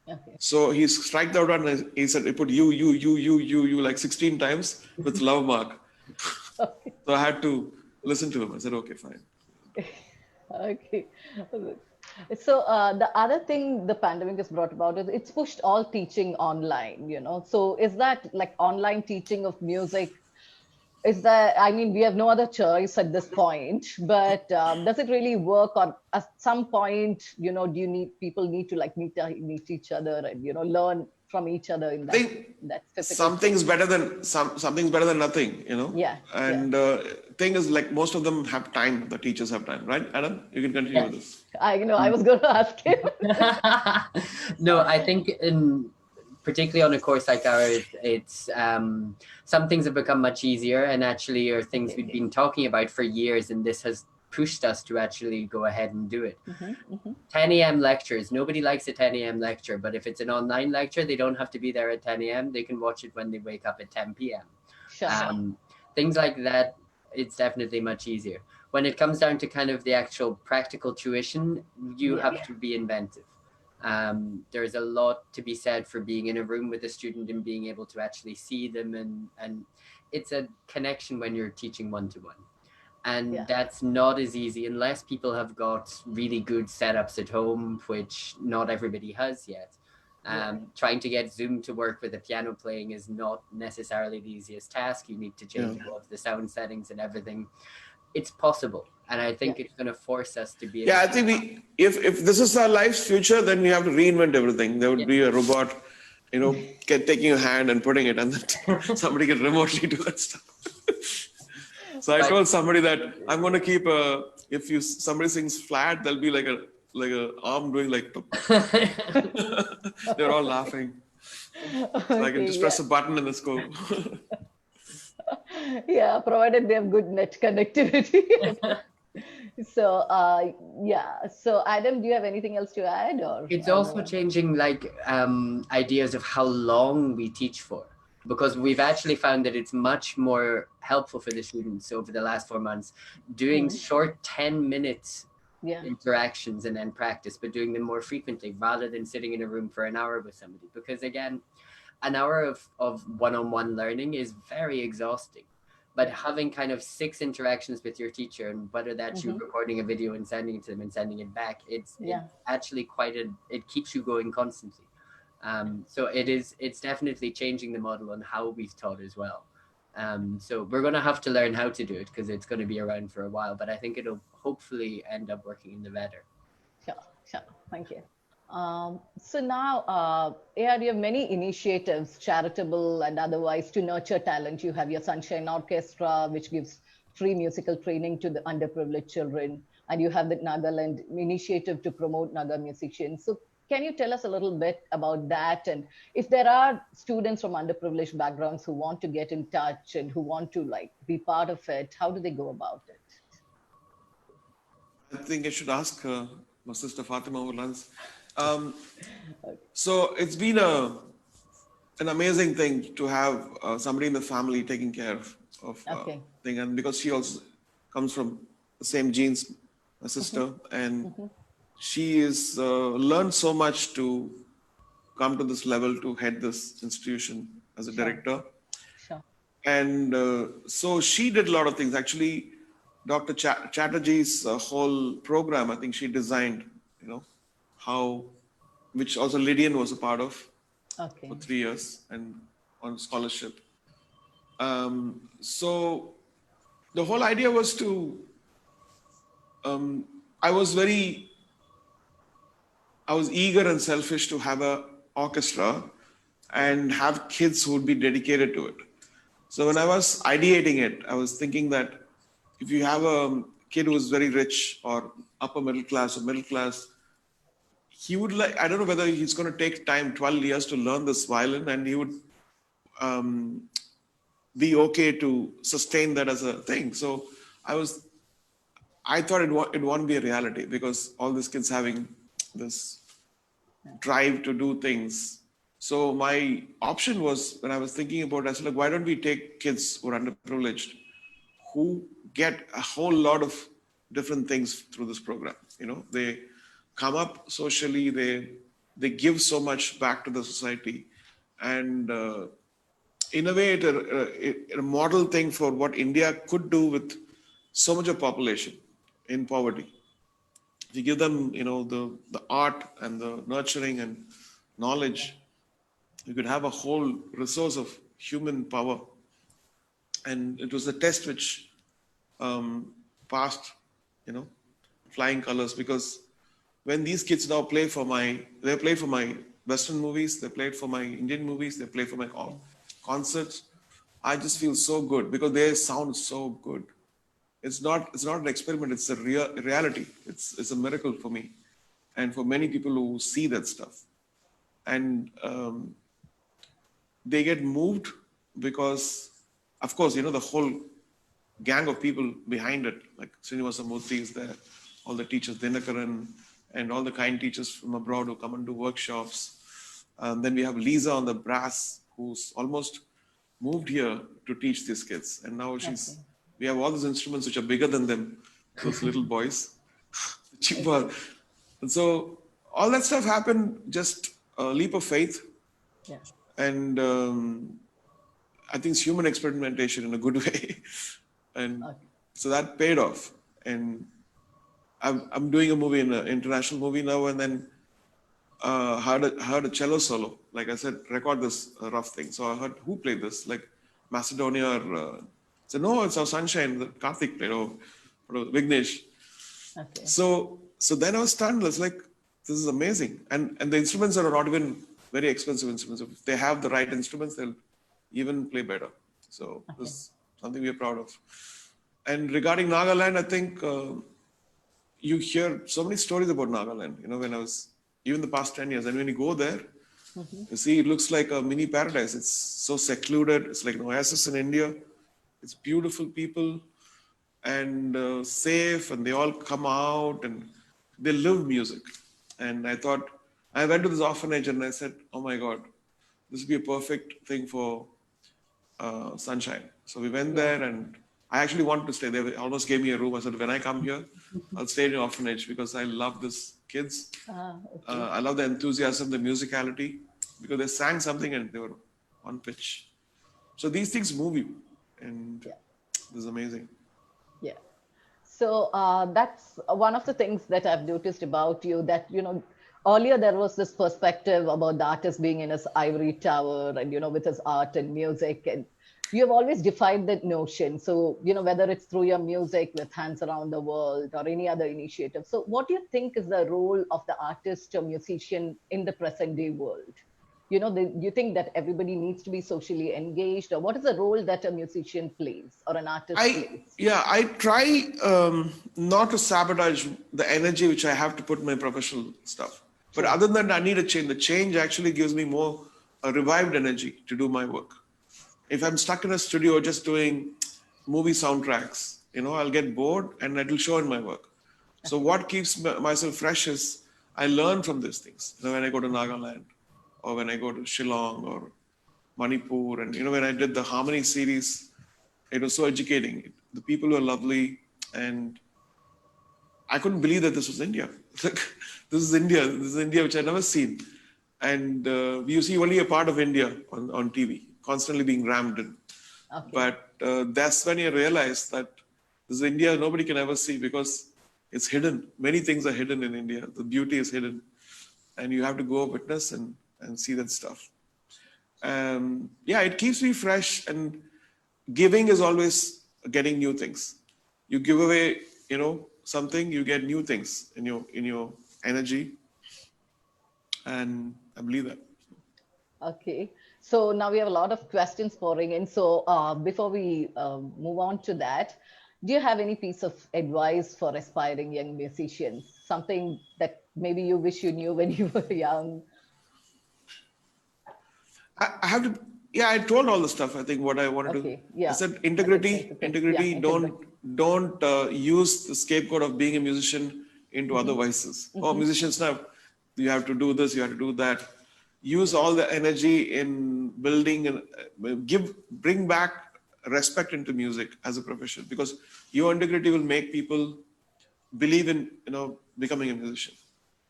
Okay. So he striked out and he said, he put you like 16 times with love mark. Okay. So I had to listen to him. I said, okay, fine. Okay. So the other thing the pandemic has brought about is it's pushed all teaching online, you know. So is that like online teaching of music? Is that, I mean, we have no other choice at this point, but does it really work? Or at some point, you know, do you need people need to like meet each other and, you know, learn from each other in I think that physical something's space? better than something's better than nothing, you know. Yeah. Yeah. And thing is, like, most of them have time. The teachers have time, right? Adam, you can continue with Yes. this. I know. I was going to ask him. No, I think particularly on a course like ours, it's some things have become much easier, and actually are things we've been talking about for years, and this has pushed us to actually go ahead and do it. 10 a.m. lectures. Nobody likes a 10 a.m. lecture, but if it's an online lecture, they don't have to be there at 10 a.m. They can watch it when they wake up at 10 p.m. Sure. Things like that, it's definitely much easier. When it comes down to kind of the actual practical tuition, you have to be inventive. There's a lot to be said for being in a room with a student and being able to actually see them, and it's a connection when you're teaching one-to-one. And Yeah. that's not as easy unless people have got really good setups at home, which not everybody has yet. Trying to get Zoom to work with the piano playing is not necessarily the easiest task. You need to change all of the sound settings and everything. It's possible. And I think Yeah. it's going to force us to be able Yeah, I to. think if this is our life's future, then we have to reinvent everything. There would Yeah. be a robot, taking your hand and putting it, and then somebody can remotely do that stuff. So I But told somebody that I'm going to keep if somebody sings flat, there'll be like a arm doing like. They're all laughing. So I can Okay, just yeah. press a button and let's go. Yeah, provided they have good net connectivity. So, yeah. So, Adam, do you have anything else to add, or it's I'll also move on? changing like ideas of how long we teach for, because we've actually found that it's much more helpful for the students over the last 4 months doing short 10 minutes Yeah. interactions and then practice, but doing them more frequently rather than sitting in a room for an hour with somebody, because again, an hour of one-on-one learning is very exhausting. But Yeah. having kind of 6 interactions with your teacher, and whether that's you recording a video and sending it to them and sending it back, it's Yeah. actually it keeps you going constantly. So it's definitely changing the model on how we've taught as well. So we're going to have to learn how to do it because it's going to be around for a while, but I think it'll hopefully end up working in the better. Sure, sure. Thank you. So now, AR, you have many initiatives, charitable and otherwise, to nurture talent. You have your Sunshine Orchestra, which gives free musical training to the underprivileged children, and you have the Nagaland initiative to promote Naga musicians. So, can you tell us a little bit about that? And if there are students from underprivileged backgrounds who want to get in touch and who want to like be part of it, how do they go about it? I think I should ask my sister Fatima who runs. Um, so it's been an amazing thing to have somebody in the family taking care of Okay. thing, and because she also comes from the same genes, my sister, and she is learned so much to come to this level to head this institution as a Sure, director. sure. And so she did a lot of things. Actually, Dr. Chatterjee's whole program, I think she designed, how, which also Lydian was a part of Okay. for 3 years and on scholarship. So the whole idea was to, I was eager and selfish to have a orchestra and have kids who would be dedicated to it. So when I was ideating it, I was thinking that if you have a kid who is very rich or upper middle class or middle class, he would like, I don't know whether he's going to take time, 12 years to learn this violin, and he would be okay to sustain that as a thing. So I thought it won't be a reality because all these kids having this drive to do things. So my option was, when I was thinking about it, I said, like, why don't we take kids who are underprivileged, who get a whole lot of different things through this program. They come up socially, they give so much back to the society, and in a way, it's a model thing for what India could do with so much of population in poverty. If you give them, the art and the nurturing and knowledge, you could have a whole resource of human power. And it was a test which passed, flying colors, because when these kids now they played for my Western movies, they played for my Indian movies, they play for my concerts. I just feel so good because they sound so good. It's not an experiment. It's a reality. It's a miracle for me, and for many people who see that stuff, and they get moved because, of course, the whole gang of people behind it, like Srinivasa Murthy is there, all the teachers, Dinakaran, and all the kind teachers from abroad who come and do workshops. Then we have Lisa on the brass, who's almost moved here to teach these kids. And now we have all these instruments which are bigger than them, those little boys, cheaper. And so all that stuff happened just a leap of faith. Yeah. And I think it's human experimentation in a good way. And So that paid off. And I'm doing a movie, an international movie now, and then heard a cello solo. Like I said, record this rough thing. So I heard who played this, like Macedonia. Or, said no, it's our Sunshine that Karthik played, or Vignesh. Okay. So then I was stunned. I was like, this is amazing. And the instruments are not even very expensive instruments. If they have the right instruments, they'll even play better. So this is something we're proud of. And regarding Nagaland, I think you hear so many stories about Nagaland. When I was, even the past 10 years, and when you go there, you see, it looks like a mini paradise. It's so secluded. It's like an oasis in India. It's beautiful people and safe, and they all come out and they live music. And I thought, I went to this orphanage and I said, oh my God, this would be a perfect thing for Sunshine. So we went there, and I actually wanted to stay there. They almost gave me a room. I said, when I come here, I'll stay in an orphanage because I love these kids. I love the enthusiasm, the musicality, because they sang something and they were on pitch. So these things move you, and this is amazing. Yeah. So that's one of the things that I've noticed about you, that, earlier there was this perspective about the artist being in his ivory tower and, with his art and music. And you have always defied that notion. So, whether it's through your music with Hands Around the World or any other initiative. So what do you think is the role of the artist or musician in the present day world? You think that everybody needs to be socially engaged, or what is the role that a musician plays or an artist plays? I try not to sabotage the energy which I have to put in my professional stuff. But other than that, I need a change. The change actually gives me more revived energy to do my work. If I'm stuck in a studio just doing movie soundtracks, I'll get bored and it'll show in my work. So what keeps myself fresh is I learn from these things. When I go to Nagaland, or when I go to Shillong or Manipur, and when I did the Harmony series, it was so educating. The people were lovely, and I couldn't believe that this was India. Like, this is India. This is India which I'd never seen. And you see only a part of India on TV, constantly being rammed in. Okay. But that's when you realize that this is India nobody can ever see, because it's hidden. Many things are hidden in India. The beauty is hidden. And you have to go witness and see that stuff. It keeps me fresh, and giving is always getting new things. You give away, something, you get new things in your energy, and I believe that. Okay, so now we have a lot of questions pouring in. So before we move on to that, do you have any piece of advice for aspiring young musicians? Something that maybe you wish you knew when you were young? I have to. I told all the stuff. I think what I wanted to. I said integrity. Don't use the scapegoat of being a musician into other vices. Oh, musicians now, you have to do this, you have to do that. Use all the energy in building and bring back respect into music as a profession, because your integrity will make people believe in becoming a musician.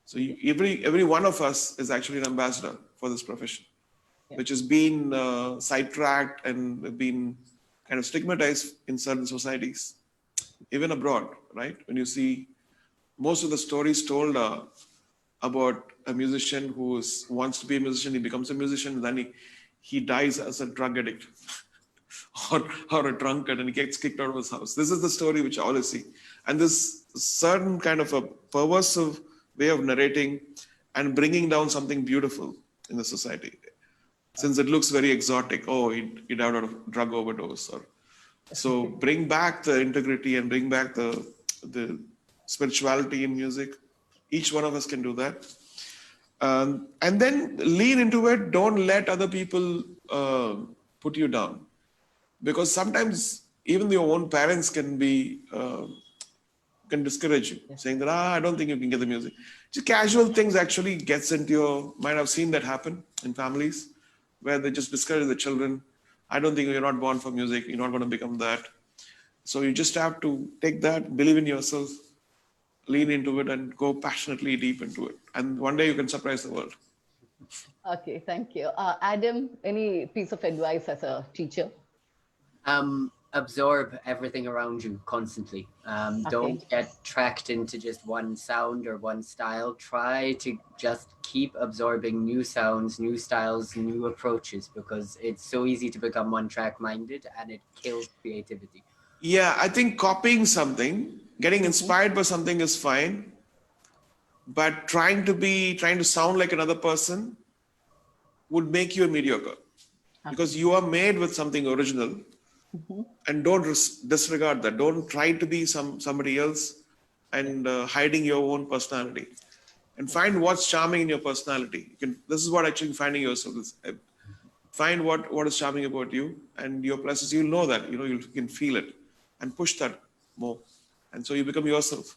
So every one of us is actually an ambassador for this profession, which has been sidetracked and been kind of stigmatized in certain societies, even abroad, right? When you see most of the stories told about a musician who wants to be a musician, he becomes a musician, then he dies as a drug addict or a drunkard, and he gets kicked out of his house. This is the story which I always see. And this certain kind of a perversive way of narrating and bringing down something beautiful in the society. Since it looks very exotic, he died out of drug overdose. So bring back the integrity and bring back the spirituality in music. Each one of us can do that. And then lean into it. Don't let other people put you down. Because sometimes even your own parents can discourage you, saying that, I don't think you can get the music. Just casual things actually gets into your mind. I've seen that happen in families, where they just discourage the children. I don't think you're not born for music. You're not going to become that. So you just have to take that, believe in yourself, lean into it, and go passionately deep into it. And one day you can surprise the world. Okay, thank you. Adam, any piece of advice as a teacher? absorb everything around you constantly. Don't get tracked into just one sound or one style. Try to just keep absorbing new sounds, new styles, new approaches, because it's so easy to become one track minded and it kills creativity. Yeah, I think copying something, getting inspired by something is fine, but trying to sound like another person would make you a mediocre, because you are made with something original. And don't disregard that. Don't try to be somebody else and hiding your own personality. And find what's charming in your personality. This is what actually finding yourself is. Find what is charming about you and your pluses. You'll know that. You can feel it and push that more. And so you become yourself.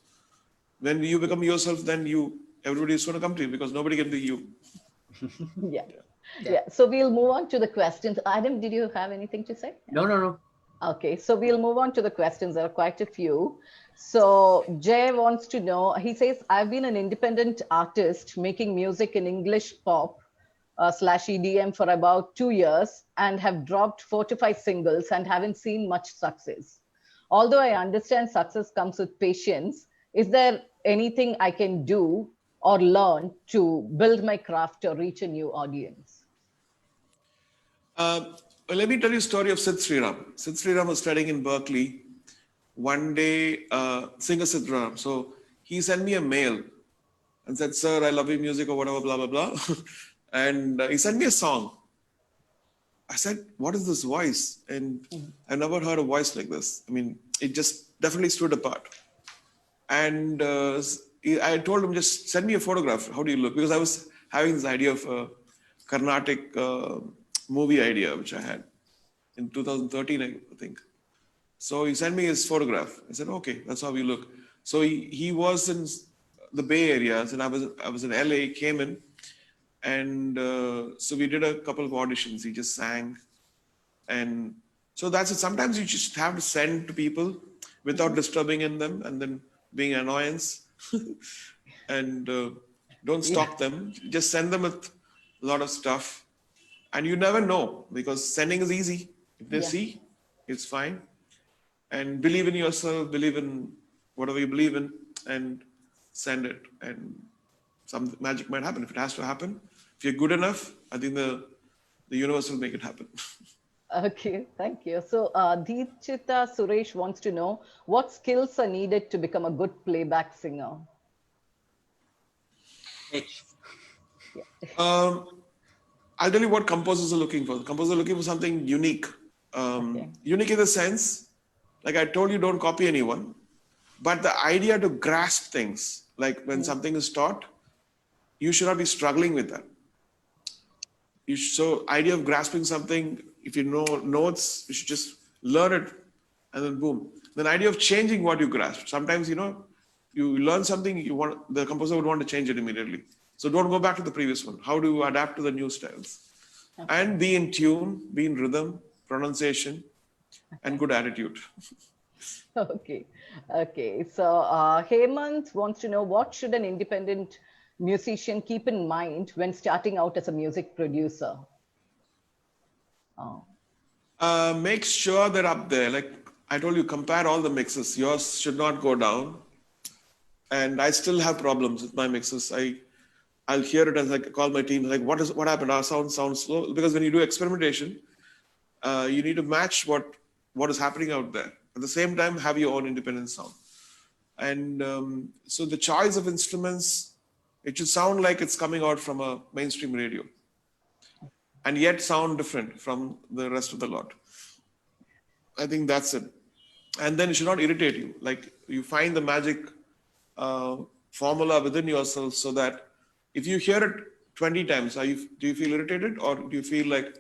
When you become yourself, then everybody is going to come to you, because nobody can be you. Yeah. So we'll move on to the questions. Adam, did you have anything to say? No. Okay, so we'll move on to the questions. There are quite a few. So Jay wants to know, he says, I've been an independent artist making music in English pop / EDM for about 2 years and have dropped 4 to 5 singles and haven't seen much success. Although I understand success comes with patience, is there anything I can do or learn to build my craft or reach a new audience? Well, let me tell you a story of Sid Sriram. Sid Sriram was studying in Berkeley. One day, singer Sid Sriram. So he sent me a mail and said, "Sir, I love your music," or whatever, blah, blah, blah. And he sent me a song. I said, "What is this voice?" And I've never heard a voice like this. I mean, it just definitely stood apart. And I told him, just send me a photograph. How do you look? Because I was having this idea of a Carnatic movie idea, which I had in 2013, I think. So he sent me his photograph. I said, "Okay, that's how we look." So he was in the Bay Area, and I was in LA, came in, and so we did a couple of auditions. He just sang, and so that's it. Sometimes you just have to send to people without disturbing in them, and then being an annoyance, and don't stalk them. Just send them with a lot of stuff. And you never know, because sending is easy. If they see, it's fine. And believe in yourself, believe in whatever you believe in, and send it. And some magic might happen. If it has to happen, if you're good enough, I think the universe will make it happen. Okay, thank you. So Deepchita Suresh wants to know, what skills are needed to become a good playback singer? I'll tell you what composers are looking for. Composers are looking for something unique. Unique in the sense, like I told you, don't copy anyone. But the idea to grasp things, like when something is taught, you should not be struggling with that. So idea of grasping something, if you know notes, you should just learn it, and then boom. Then idea of changing what you grasp. Sometimes, you learn something, the composer would want to change it immediately. So don't go back to the previous one. How do you adapt to the new styles? And be in tune, be in rhythm, pronunciation, and good attitude. Okay. So Hemant wants to know, what should an independent musician keep in mind when starting out as a music producer? Make sure they're up there. Like I told you, compare all the mixes. Yours should not go down. And I still have problems with my mixes. I'll hear it as I call my team, like, what happened? Our sound sounds slow. Because when you do experimentation, you need to match what is happening out there. At the same time, have your own independent sound. And so the choice of instruments, it should sound like it's coming out from a mainstream radio, and yet sound different from the rest of the lot. I think that's it. And then it should not irritate you. Like you find the magic formula within yourself, so that if you hear it 20 times, do you feel irritated, or do you feel like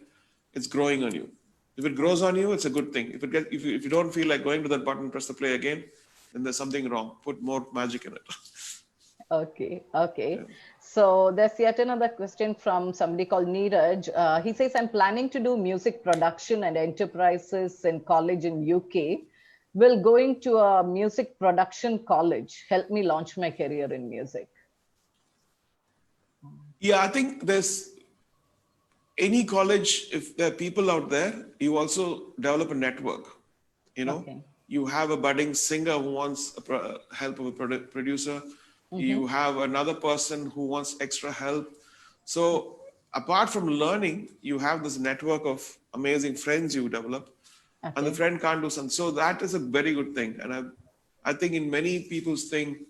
it's growing on you? If it grows on you, it's a good thing. If you don't feel like going to that button, press the play again, then there's something wrong. Put more magic in it. Okay. So there's yet another question from somebody called Neeraj. He says, I'm planning to do music production and enterprises in college in UK. Will going to a music production college help me launch my career in music? Yeah, I think there's any college, if there are people out there, you also develop a network. You know, Okay. you have a budding singer who wants help of a producer. You have another person who wants extra help. So apart from learning, you have this network of amazing friends you develop, and the Okay. friend can't do something. So that is a very good thing. And I think in many people's thing,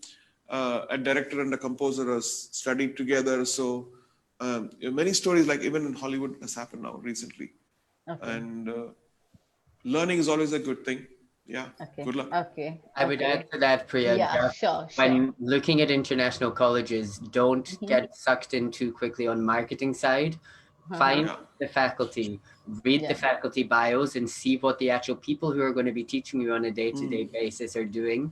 a director and a composer are studied together. So many stories, like even in Hollywood, has happened now recently. Okay. And learning is always a good thing. Yeah. Okay. Good luck. Okay. I would add Okay. to that, Priya, Yeah, just sure, sure. when looking at international colleges, don't get sucked in too quickly on marketing side. Find Yeah. the faculty, read the Yeah. faculty bios, and see what the actual people who are going to be teaching you on a day-to-day basis are doing,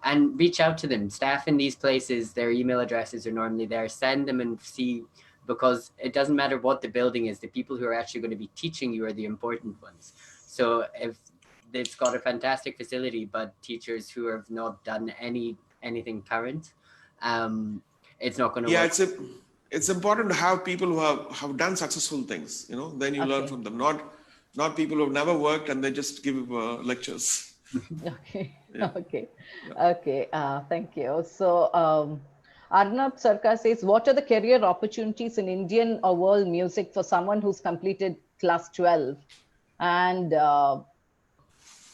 and reach out to them. Staff in these places, their email addresses are normally there. Send them and see, because it doesn't matter what the building is, the people who are actually going to be teaching you are the important ones. So if they've got a fantastic facility, but teachers who have not done anything current, it's not going to Yeah. work. It's important to have people who have done successful things, you know, then you learn Okay. from them, not people who have never worked and they just give lectures. Okay. Yeah. Okay. Yeah. Okay. Thank you. So, Arnab Sarkar says, what are the career opportunities in Indian or world music for someone who's completed class 12? And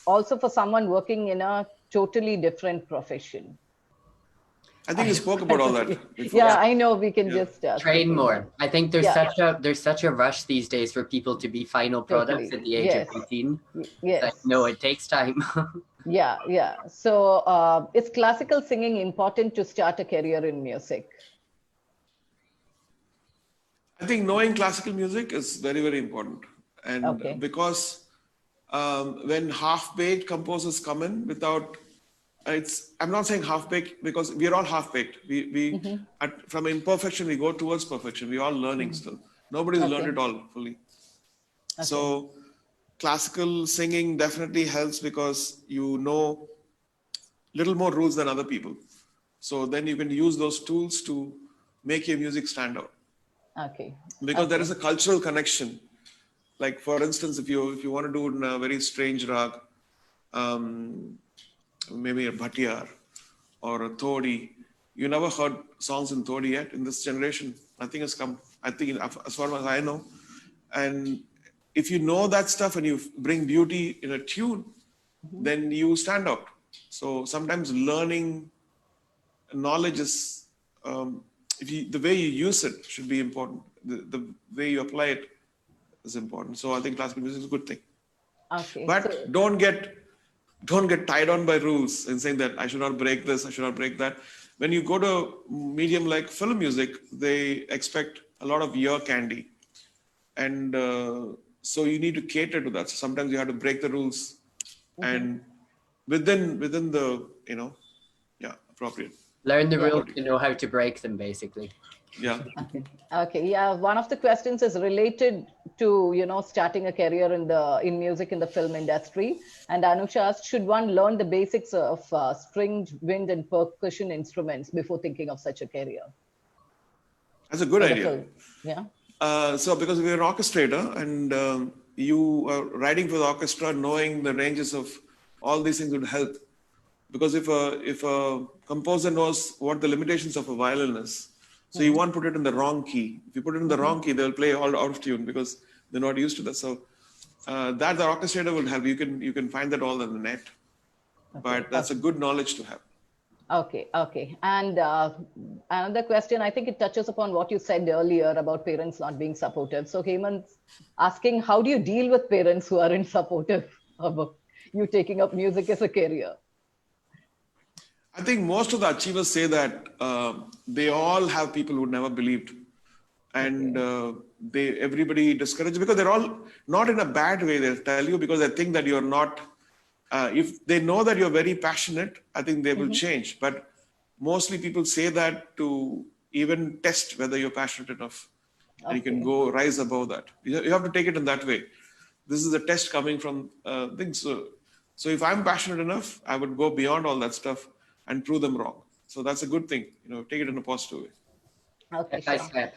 also for someone working in a totally different profession? I think you spoke about all that before. Yeah, Yeah. I know we can Yeah. just Train skip that. more. I think there's Yeah, such a rush these days for people to be final products totally. at the age of Yes. 18. It's like, Yes. no, it takes time. Yeah, yeah. So, is classical singing important to start a career in music? I think knowing classical music is very, very important. And Okay. because when half-baked composers come in without, I'm not saying half-baked because we are all half-baked. From imperfection, we go towards perfection. We're all learning still. Nobody's learned Okay. it all fully. Okay. So classical singing definitely helps because you know little more rules than other people. So then you can use those tools to make your music stand out. Okay. Because there is Okay. a cultural connection. Like for instance, if you want to do it in a very strange rag, um, maybe a bhatiyar or a thodi, you never heard songs in thodi yet in this generation. Nothing has come. I think as far as I know, and if you know that stuff and you bring beauty in a tune, then you stand out. So sometimes learning knowledge is the way you use it should be important. The way you apply it is important. So I think classical music is a good thing. Okay. So, But don't get tied on by rules and saying that I should not break this, I should not break that. When you go to medium like film music, they expect a lot of ear candy, and so you need to cater to that. So sometimes you have to break the rules, and within the appropriate. Learn the yeah. rules to know how to break them, basically. Yeah. Okay. Okay. Yeah. One of the questions is related to, starting a career in music in the film industry. And Anusha asked, should one learn the basics of stringed, wind, and percussion instruments before thinking of such a career That's a good for the idea. film? Yeah. So because we're an orchestrator and you are writing for the orchestra, knowing the ranges of all these things would help. Because if a composer knows what the limitations of a violin is, so you won't put it in the wrong key. If you put it in the wrong key, they'll play all out of tune because they're not used to that. So that the orchestrator will help. You can find that all in the net, but that's a good knowledge to have. Okay, okay. And another question, I think it touches upon what you said earlier about parents not being supportive. So Hemant's asking, how do you deal with parents who aren't supportive of you taking up music as a career? I think most of the achievers say that they all have people who never believed, and everybody discouraged because they're all not in a bad way. They'll tell you because they think that you're not. If they know that you're very passionate, I think they will change. But mostly people say that to even test whether you're passionate enough, and you can Okay. go rise above that. You have to take it in that way. This is a test coming from things. So if I'm passionate enough, I would go beyond all that stuff and prove them wrong. So that's a good thing. Take it in a positive way. Okay, Step by sure. step.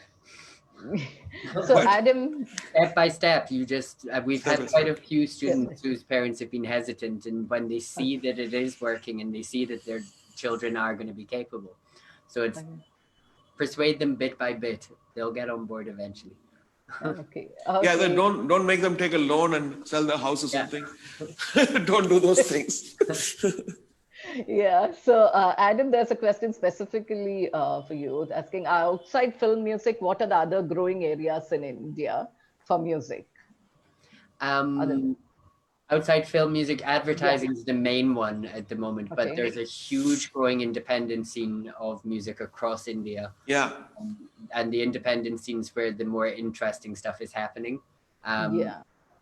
So Adam, Step by step, you just we've Step by had quite a step. few students whose parents have been hesitant, and when they see that it is working and they see that their children are going to be capable, so it's persuade them bit by bit. They'll get on board eventually. okay, Yeah, then okay. don't make them take a loan and sell the house or Yeah. something. Don't do those things. Yeah, so Adam, there's a question specifically for you asking outside film music, what are the other growing areas in India for music? Other, Outside film music, yeah, advertising is the main one at the moment, but okay, there's a huge growing independent scene of music across India. Yeah. And the independent scenes where the more interesting stuff is happening. yeah,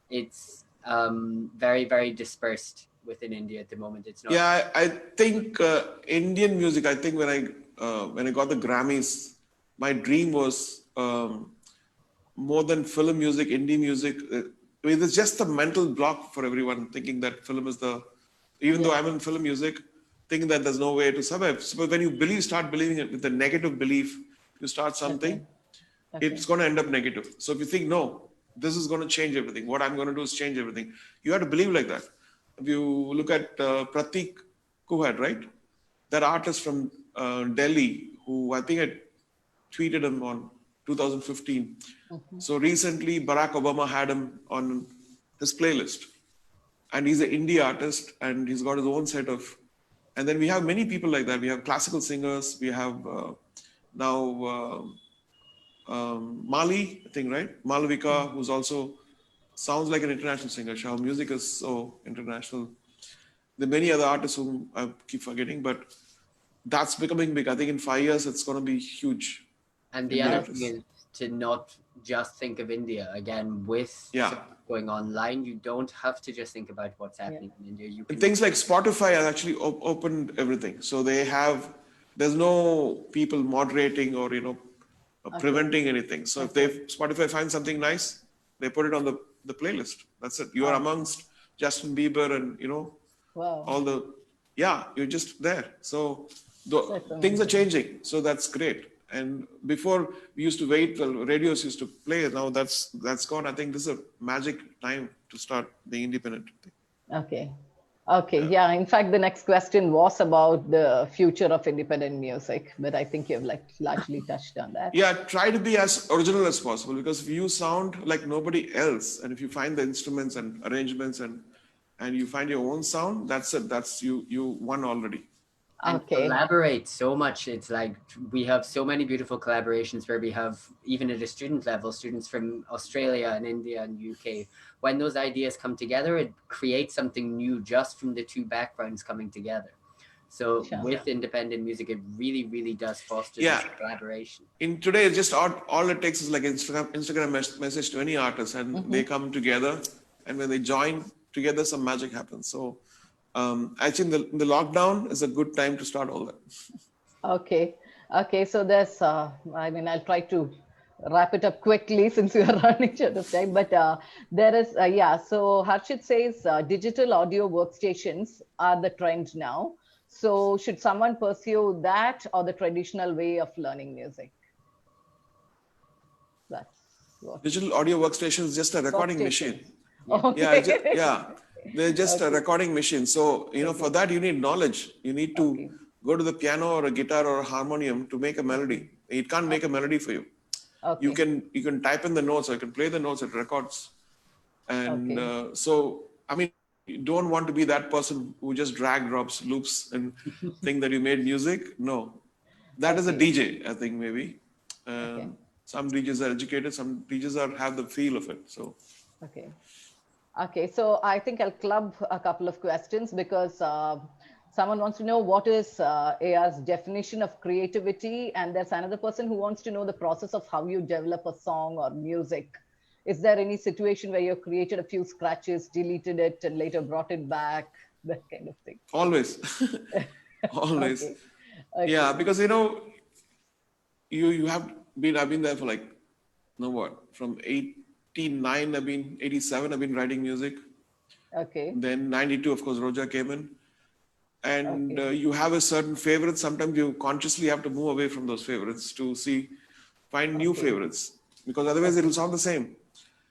It's very, very dispersed within India at the moment. It's not. Yeah, I think Indian music. I think when I got the Grammys, my dream was more than film music, indie music. I mean, it's just a mental block for everyone thinking that film is the. Even though I'm in film music, thinking that there's no way to survive. So when you start believing it with a negative belief, you start something, it's going to end up negative. So if you think, no, this is going to change everything. What I'm going to do is change everything. You have to believe like that. If you look at Pratik Kuhad, right? That artist from Delhi, who I think I tweeted him on 2015. So recently, Barack Obama had him on his playlist. And he's an indie artist and he's got his own set of. And then we have many people like that. We have classical singers. We have now Mali, I think, right? Malavika, who's also sounds like an international singer. Her music is so international. There are many other artists whom I keep forgetting, but that's becoming big. I think in 5 years, it's going to be huge. And the other thing is to not just think of India. Again, with stuff going online, you don't have to just think about what's happening in India. You can Things like Spotify have actually opened everything. So there's no people moderating or, preventing anything. So if Spotify finds something nice, they put it on the playlist. That's it. You are amongst Justin Bieber and, you're just there. So things are changing. So that's great. And before we used to wait till radios used to play. Now that's gone. I think this is a magic time to start the independent thing. Okay. Yeah. In fact, the next question was about the future of independent music, but I think you've largely touched on that. Yeah, try to be as original as possible, because if you sound like nobody else, and if you find the instruments and arrangements and you find your own sound, that's it. That's you won already. And collaborate so much. It's like we have so many beautiful collaborations where we have, even at a student level, students from Australia and India and UK. When those ideas come together, it creates something new just from the two backgrounds coming together. So with independent music, it really, really does foster this collaboration. In today, it's just all it takes is like Instagram message to any artist, and they come together, and when they join together, some magic happens. So I think the lockdown is a good time to start all that. Okay. So there's, I'll try to wrap it up quickly since we are running out of time. But there is, so Harshit says digital audio workstations are the trend now. So should someone pursue that or the traditional way of learning music? That's what. Digital audio workstation is just a recording machine. Okay. They're just a recording machine. So, for that you need knowledge. You need to go to the piano or a guitar or a harmonium to make a melody. It can't make a melody for you. You can type in the notes, or you can play the notes, it records. And you don't want to be that person who just drag, drops, loops and think that you made music. No, that is a DJ, I think, maybe. Some DJs are educated, some DJs have the feel of it. So. Okay, so I think I'll club a couple of questions because someone wants to know what is AR's definition of creativity, and there's another person who wants to know the process of how you develop a song or music. Is there any situation where you created a few scratches, deleted it, and later brought it back, that kind of thing? Always. Always. Yeah, because you have been, I've been there for from 89, 87, I've been writing music. Then 92, of course, Roja came in. And you have a certain favorite. Sometimes you consciously have to move away from those favorites to find new favorites. because otherwise it will sound the same.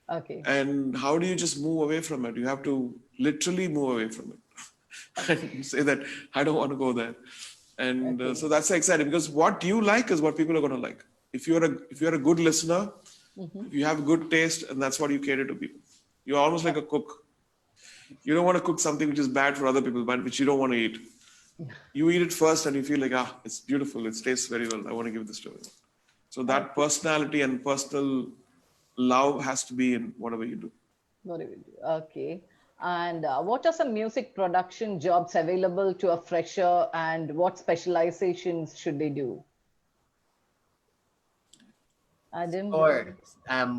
Okay. And how do you just move away from it? You have to literally move away from it and say that I don't want to go there. And so that's exciting, because what you like is what people are going to like. If you're a good listener, if you have good taste, and that's what you cater to people. You're almost like a cook. You don't want to cook something which is bad for other people, but which you don't want to eat. You eat it first and you feel like, it's beautiful. It tastes very well. I want to give this to everyone. So that personality and personal love has to be in whatever you do. What do we do? Okay. And what are some music production jobs available to a fresher, and what specializations should they do? Adam? Or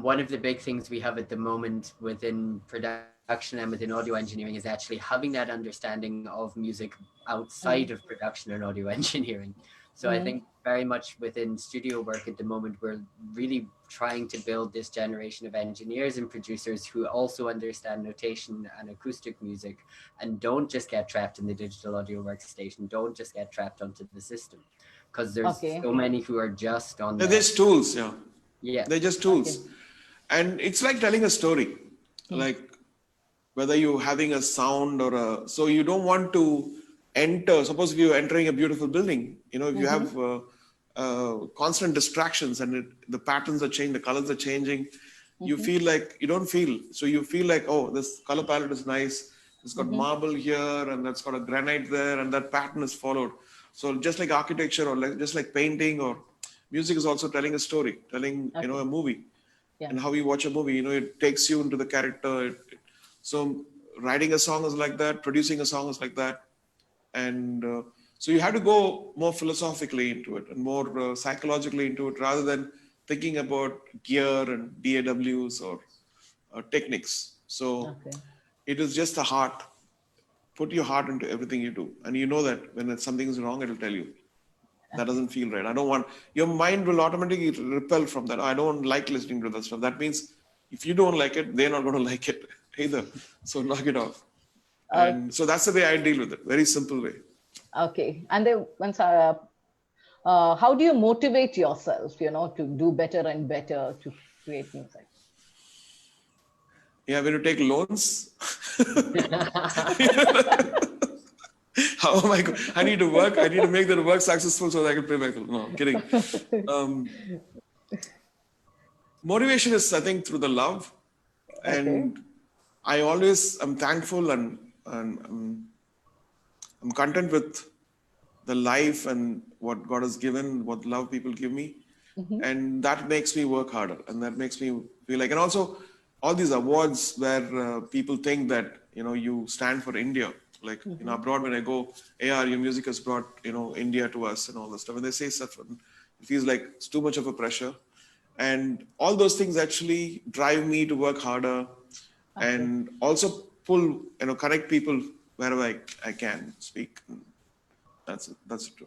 one of the big things we have at the moment within production and within audio engineering is actually having that understanding of music outside of production and audio engineering. So I think very much within studio work at the moment, we're really trying to build this generation of engineers and producers who also understand notation and acoustic music, and don't just get trapped in the digital audio workstation, don't just get trapped onto the system, because there's so many who are just on There's tools, yeah, they're just tools. And it's like telling a story, like whether you're having a sound or so you don't want to enter. Suppose if you're entering a beautiful building, if you have constant distractions and the patterns are changing, the colors are changing, you feel like you don't feel. So you feel like, oh, this color palette is nice. It's got marble here and that's got a granite there, and that pattern is followed. So just like architecture or just like painting or music is also telling a story, telling, a movie. And how you watch a movie, it takes you into the character. So writing a song is like that, producing a song is like that. And so you have to go more philosophically into it and more psychologically into it, rather than thinking about gear and DAWs or techniques. So it is just the heart. Put your heart into everything you do. And you know that when something is wrong, it'll tell you. That doesn't feel right. Your mind will automatically repel from that. I don't like listening to that stuff. That means if you don't like it, they're not going to like it either. So knock it off. And so that's the way I deal with it. Very simple way. Okay. And then once, how do you motivate yourself, to do better and better to create music? Yeah, when you take loans. How am I going? I need to work. I need to make that work successful so that I can pay back. No, I'm kidding. Motivation is, I think, through the love. And I'm thankful and I'm content with the life and what God has given, what love people give me. And that makes me work harder. And that makes me feel like, and also all these awards where people think that, you stand for India. Like, abroad when I go, your music has brought, India to us and all this stuff. And they say stuff, it feels like it's too much of a pressure. And all those things actually drive me to work harder and also pull, connect people wherever I can speak. That's it. That's true.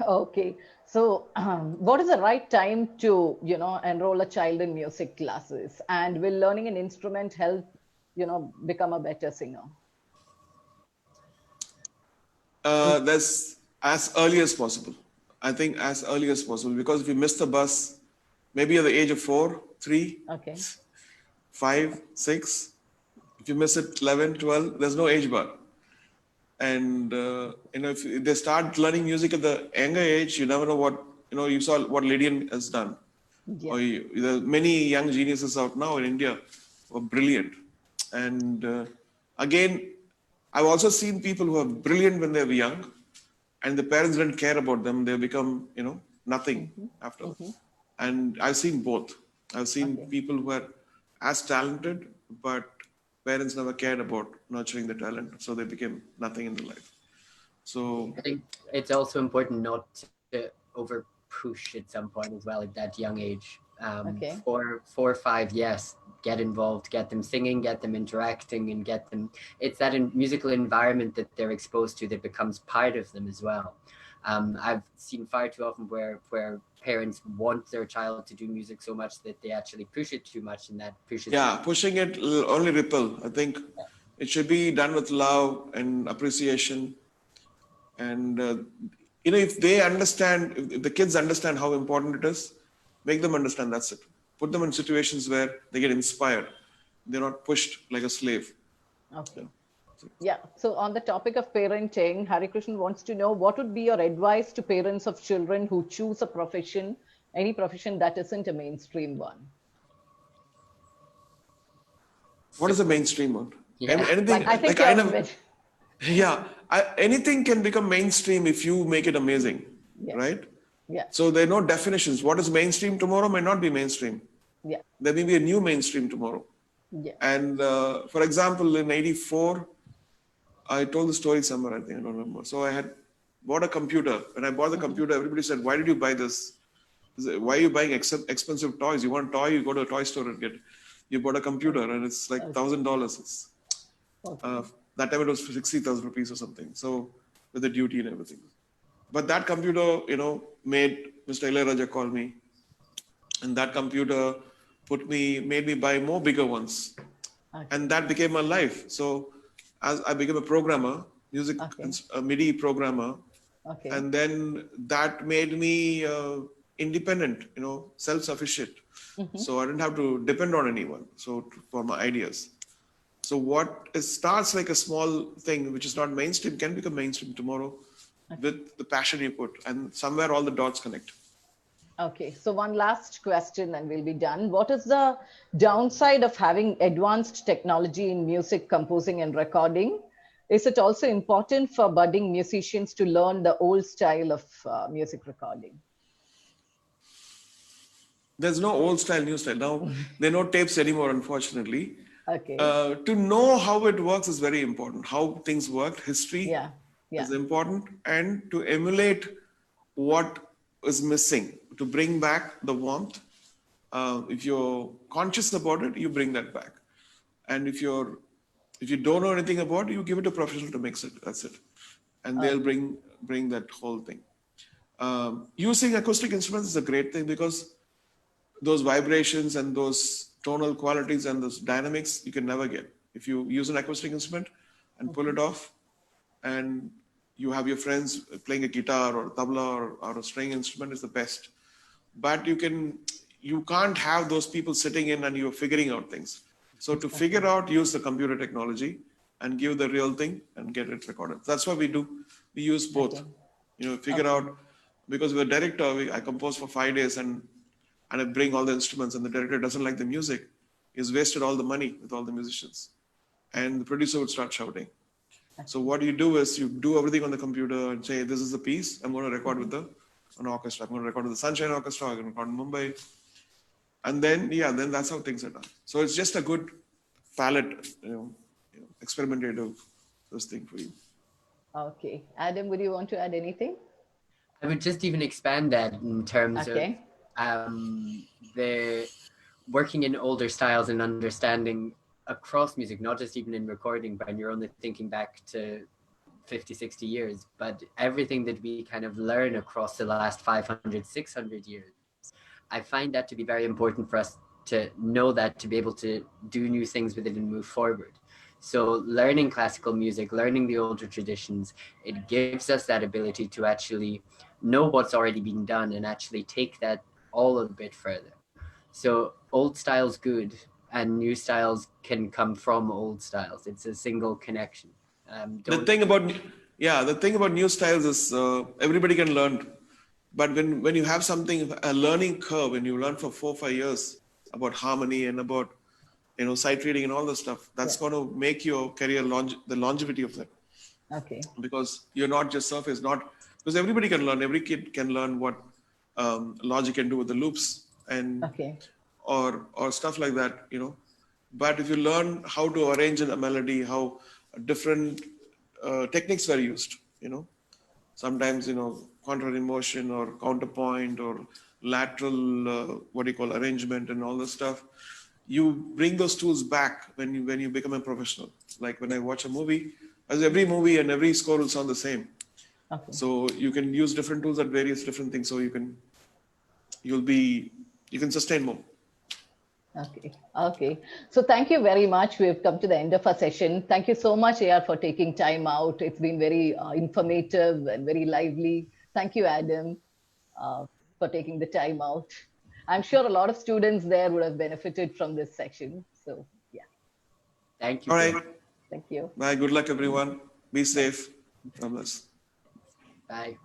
Okay. So what is the right time to, enroll a child in music classes? And will learning an instrument help, become a better singer? That's as early as possible. I think as early as possible, because if you miss the bus, maybe at the age of 4, 3, 5, 6, if you miss it 11, 12, there's no age bar. And, if they start learning music at the younger age, you never know what, you saw what Lydian has done. Or there are many young geniuses out now in India who are brilliant. And again, I've also seen people who are brilliant when they were young and the parents didn't care about them. They become, nothing after. And I've seen both. I've seen people who are as talented, but parents never cared about nurturing the talent. So they became nothing in their life. So I think it's also important not to over push at some point as well at that young age. 4 or 5, yes, get involved, get them singing, get them interacting, and get them. It's that musical environment that they're exposed to that becomes part of them as well. I've seen far too often where parents want their child to do music so much that they actually push it too much, and that pushes. Yeah, pushing it will only repel. I think it should be done with love and appreciation. And if they understand, if the kids understand how important it is, make them understand. That's it. put them in situations where they get inspired. They're not pushed like a slave. Okay. Yeah. So on the topic of parenting, Hari Krishnan wants to know what would be your advice to parents of children who choose a profession, any profession that isn't a mainstream one? What is the mainstream one? Yeah. Anything Like, I think like I you're know. Yeah, anything can become mainstream if you make it amazing, Yeah. right? Yeah. So there are no definitions. What is mainstream tomorrow may not be mainstream. Yeah. There may be a new mainstream tomorrow. Yeah. And for example, in '84, I told the story somewhere, I think, I don't remember. So I had bought a computer. When I bought the computer, everybody said, why did you buy this? Why are you buying expensive toys? You want a toy, you go to a toy store and get. You bought a computer and it's like $1,000. It's Okay. that time it was 60,000 rupees or something. So with the duty and everything. But that computer, made Mr. Ilayaraja call me, and that computer made me buy more bigger ones, Okay. and that became my life. So as I became a programmer, music, Okay. a MIDI programmer, Okay. and then that made me independent, self-sufficient. So I didn't have to depend on anyone. So for my ideas. So starts like a small thing, which is not mainstream, can become mainstream tomorrow with the passion you put, and somewhere all the dots connect. Okay, so one last question and we'll be done. What is the downside of having advanced technology in music composing and recording? Is it also important for budding musicians to learn the old style of music recording? There's no old style, new style. Now, there are no tapes anymore, unfortunately. Okay. To know how it works is very important. How things work, history Yeah. is important, and to emulate what is missing, to bring back the warmth. If you're conscious about it, you bring that back. And if you don't know anything about it, you give it to a professional to mix it. That's it, and they'll bring that whole thing. Using acoustic instruments is a great thing because those vibrations and those tonal qualities and those dynamics you can never get. If you use an acoustic instrument and pull it off, and you have your friends playing a guitar or tabla or a string instrument, is the best. But you can't have those people sitting in and you're figuring out things. So to figure out, use the computer technology and give the real thing and get it recorded. That's what we do. We use both. Figure out, because we're a director, I compose for 5 days and I bring all the instruments, and the director doesn't like the music. He's wasted all the money with all the musicians. And the producer would start shouting. So what you do is you do everything on the computer and say, this is the piece I'm going to record with an orchestra. I'm going to record with the Sunshine Orchestra. I'm going to record in Mumbai. And then that's how things are done. So it's just a good palette, experimentative thing for you. Okay. Adam, would you want to add anything? I would just even expand that in terms Okay. of the working in older styles and understanding across music, not just even in recording, but you're only thinking back to 50, 60 years, but everything that we kind of learn across the last 500, 600 years. I find that to be very important for us to know that, to be able to do new things with it and move forward. So learning classical music, learning the older traditions, it gives us that ability to actually know what's already been done and actually take that all a bit further. So old styles good, and new styles can come from old styles. It's a single connection. The thing about new styles is everybody can learn. But when you have a learning curve, when you learn for 4 or 5 years about harmony and about sight reading and all this stuff, that's going to make your career the longevity of that. Okay. Because you're not just surface, because everybody can learn. Every kid can learn what Logic can do with the loops and or stuff like that, But if you learn how to arrange a melody, how different techniques were used, sometimes contrary motion or counterpoint or lateral arrangement and all this stuff, you bring those tools back when you become a professional. Like when I watch a movie, as every movie and every score will sound the same. Okay. So you can use different tools at various different things, so you can sustain more. Okay. So thank you very much. We've come to the end of our session. Thank you so much, AR, for taking time out. It's been very informative and very lively. Thank you, Adam, for taking the time out. I'm sure a lot of students there would have benefited from this section. So yeah, Thank you. All right. thank you. Bye. Good luck, everyone. Be safe. God bless. Bye.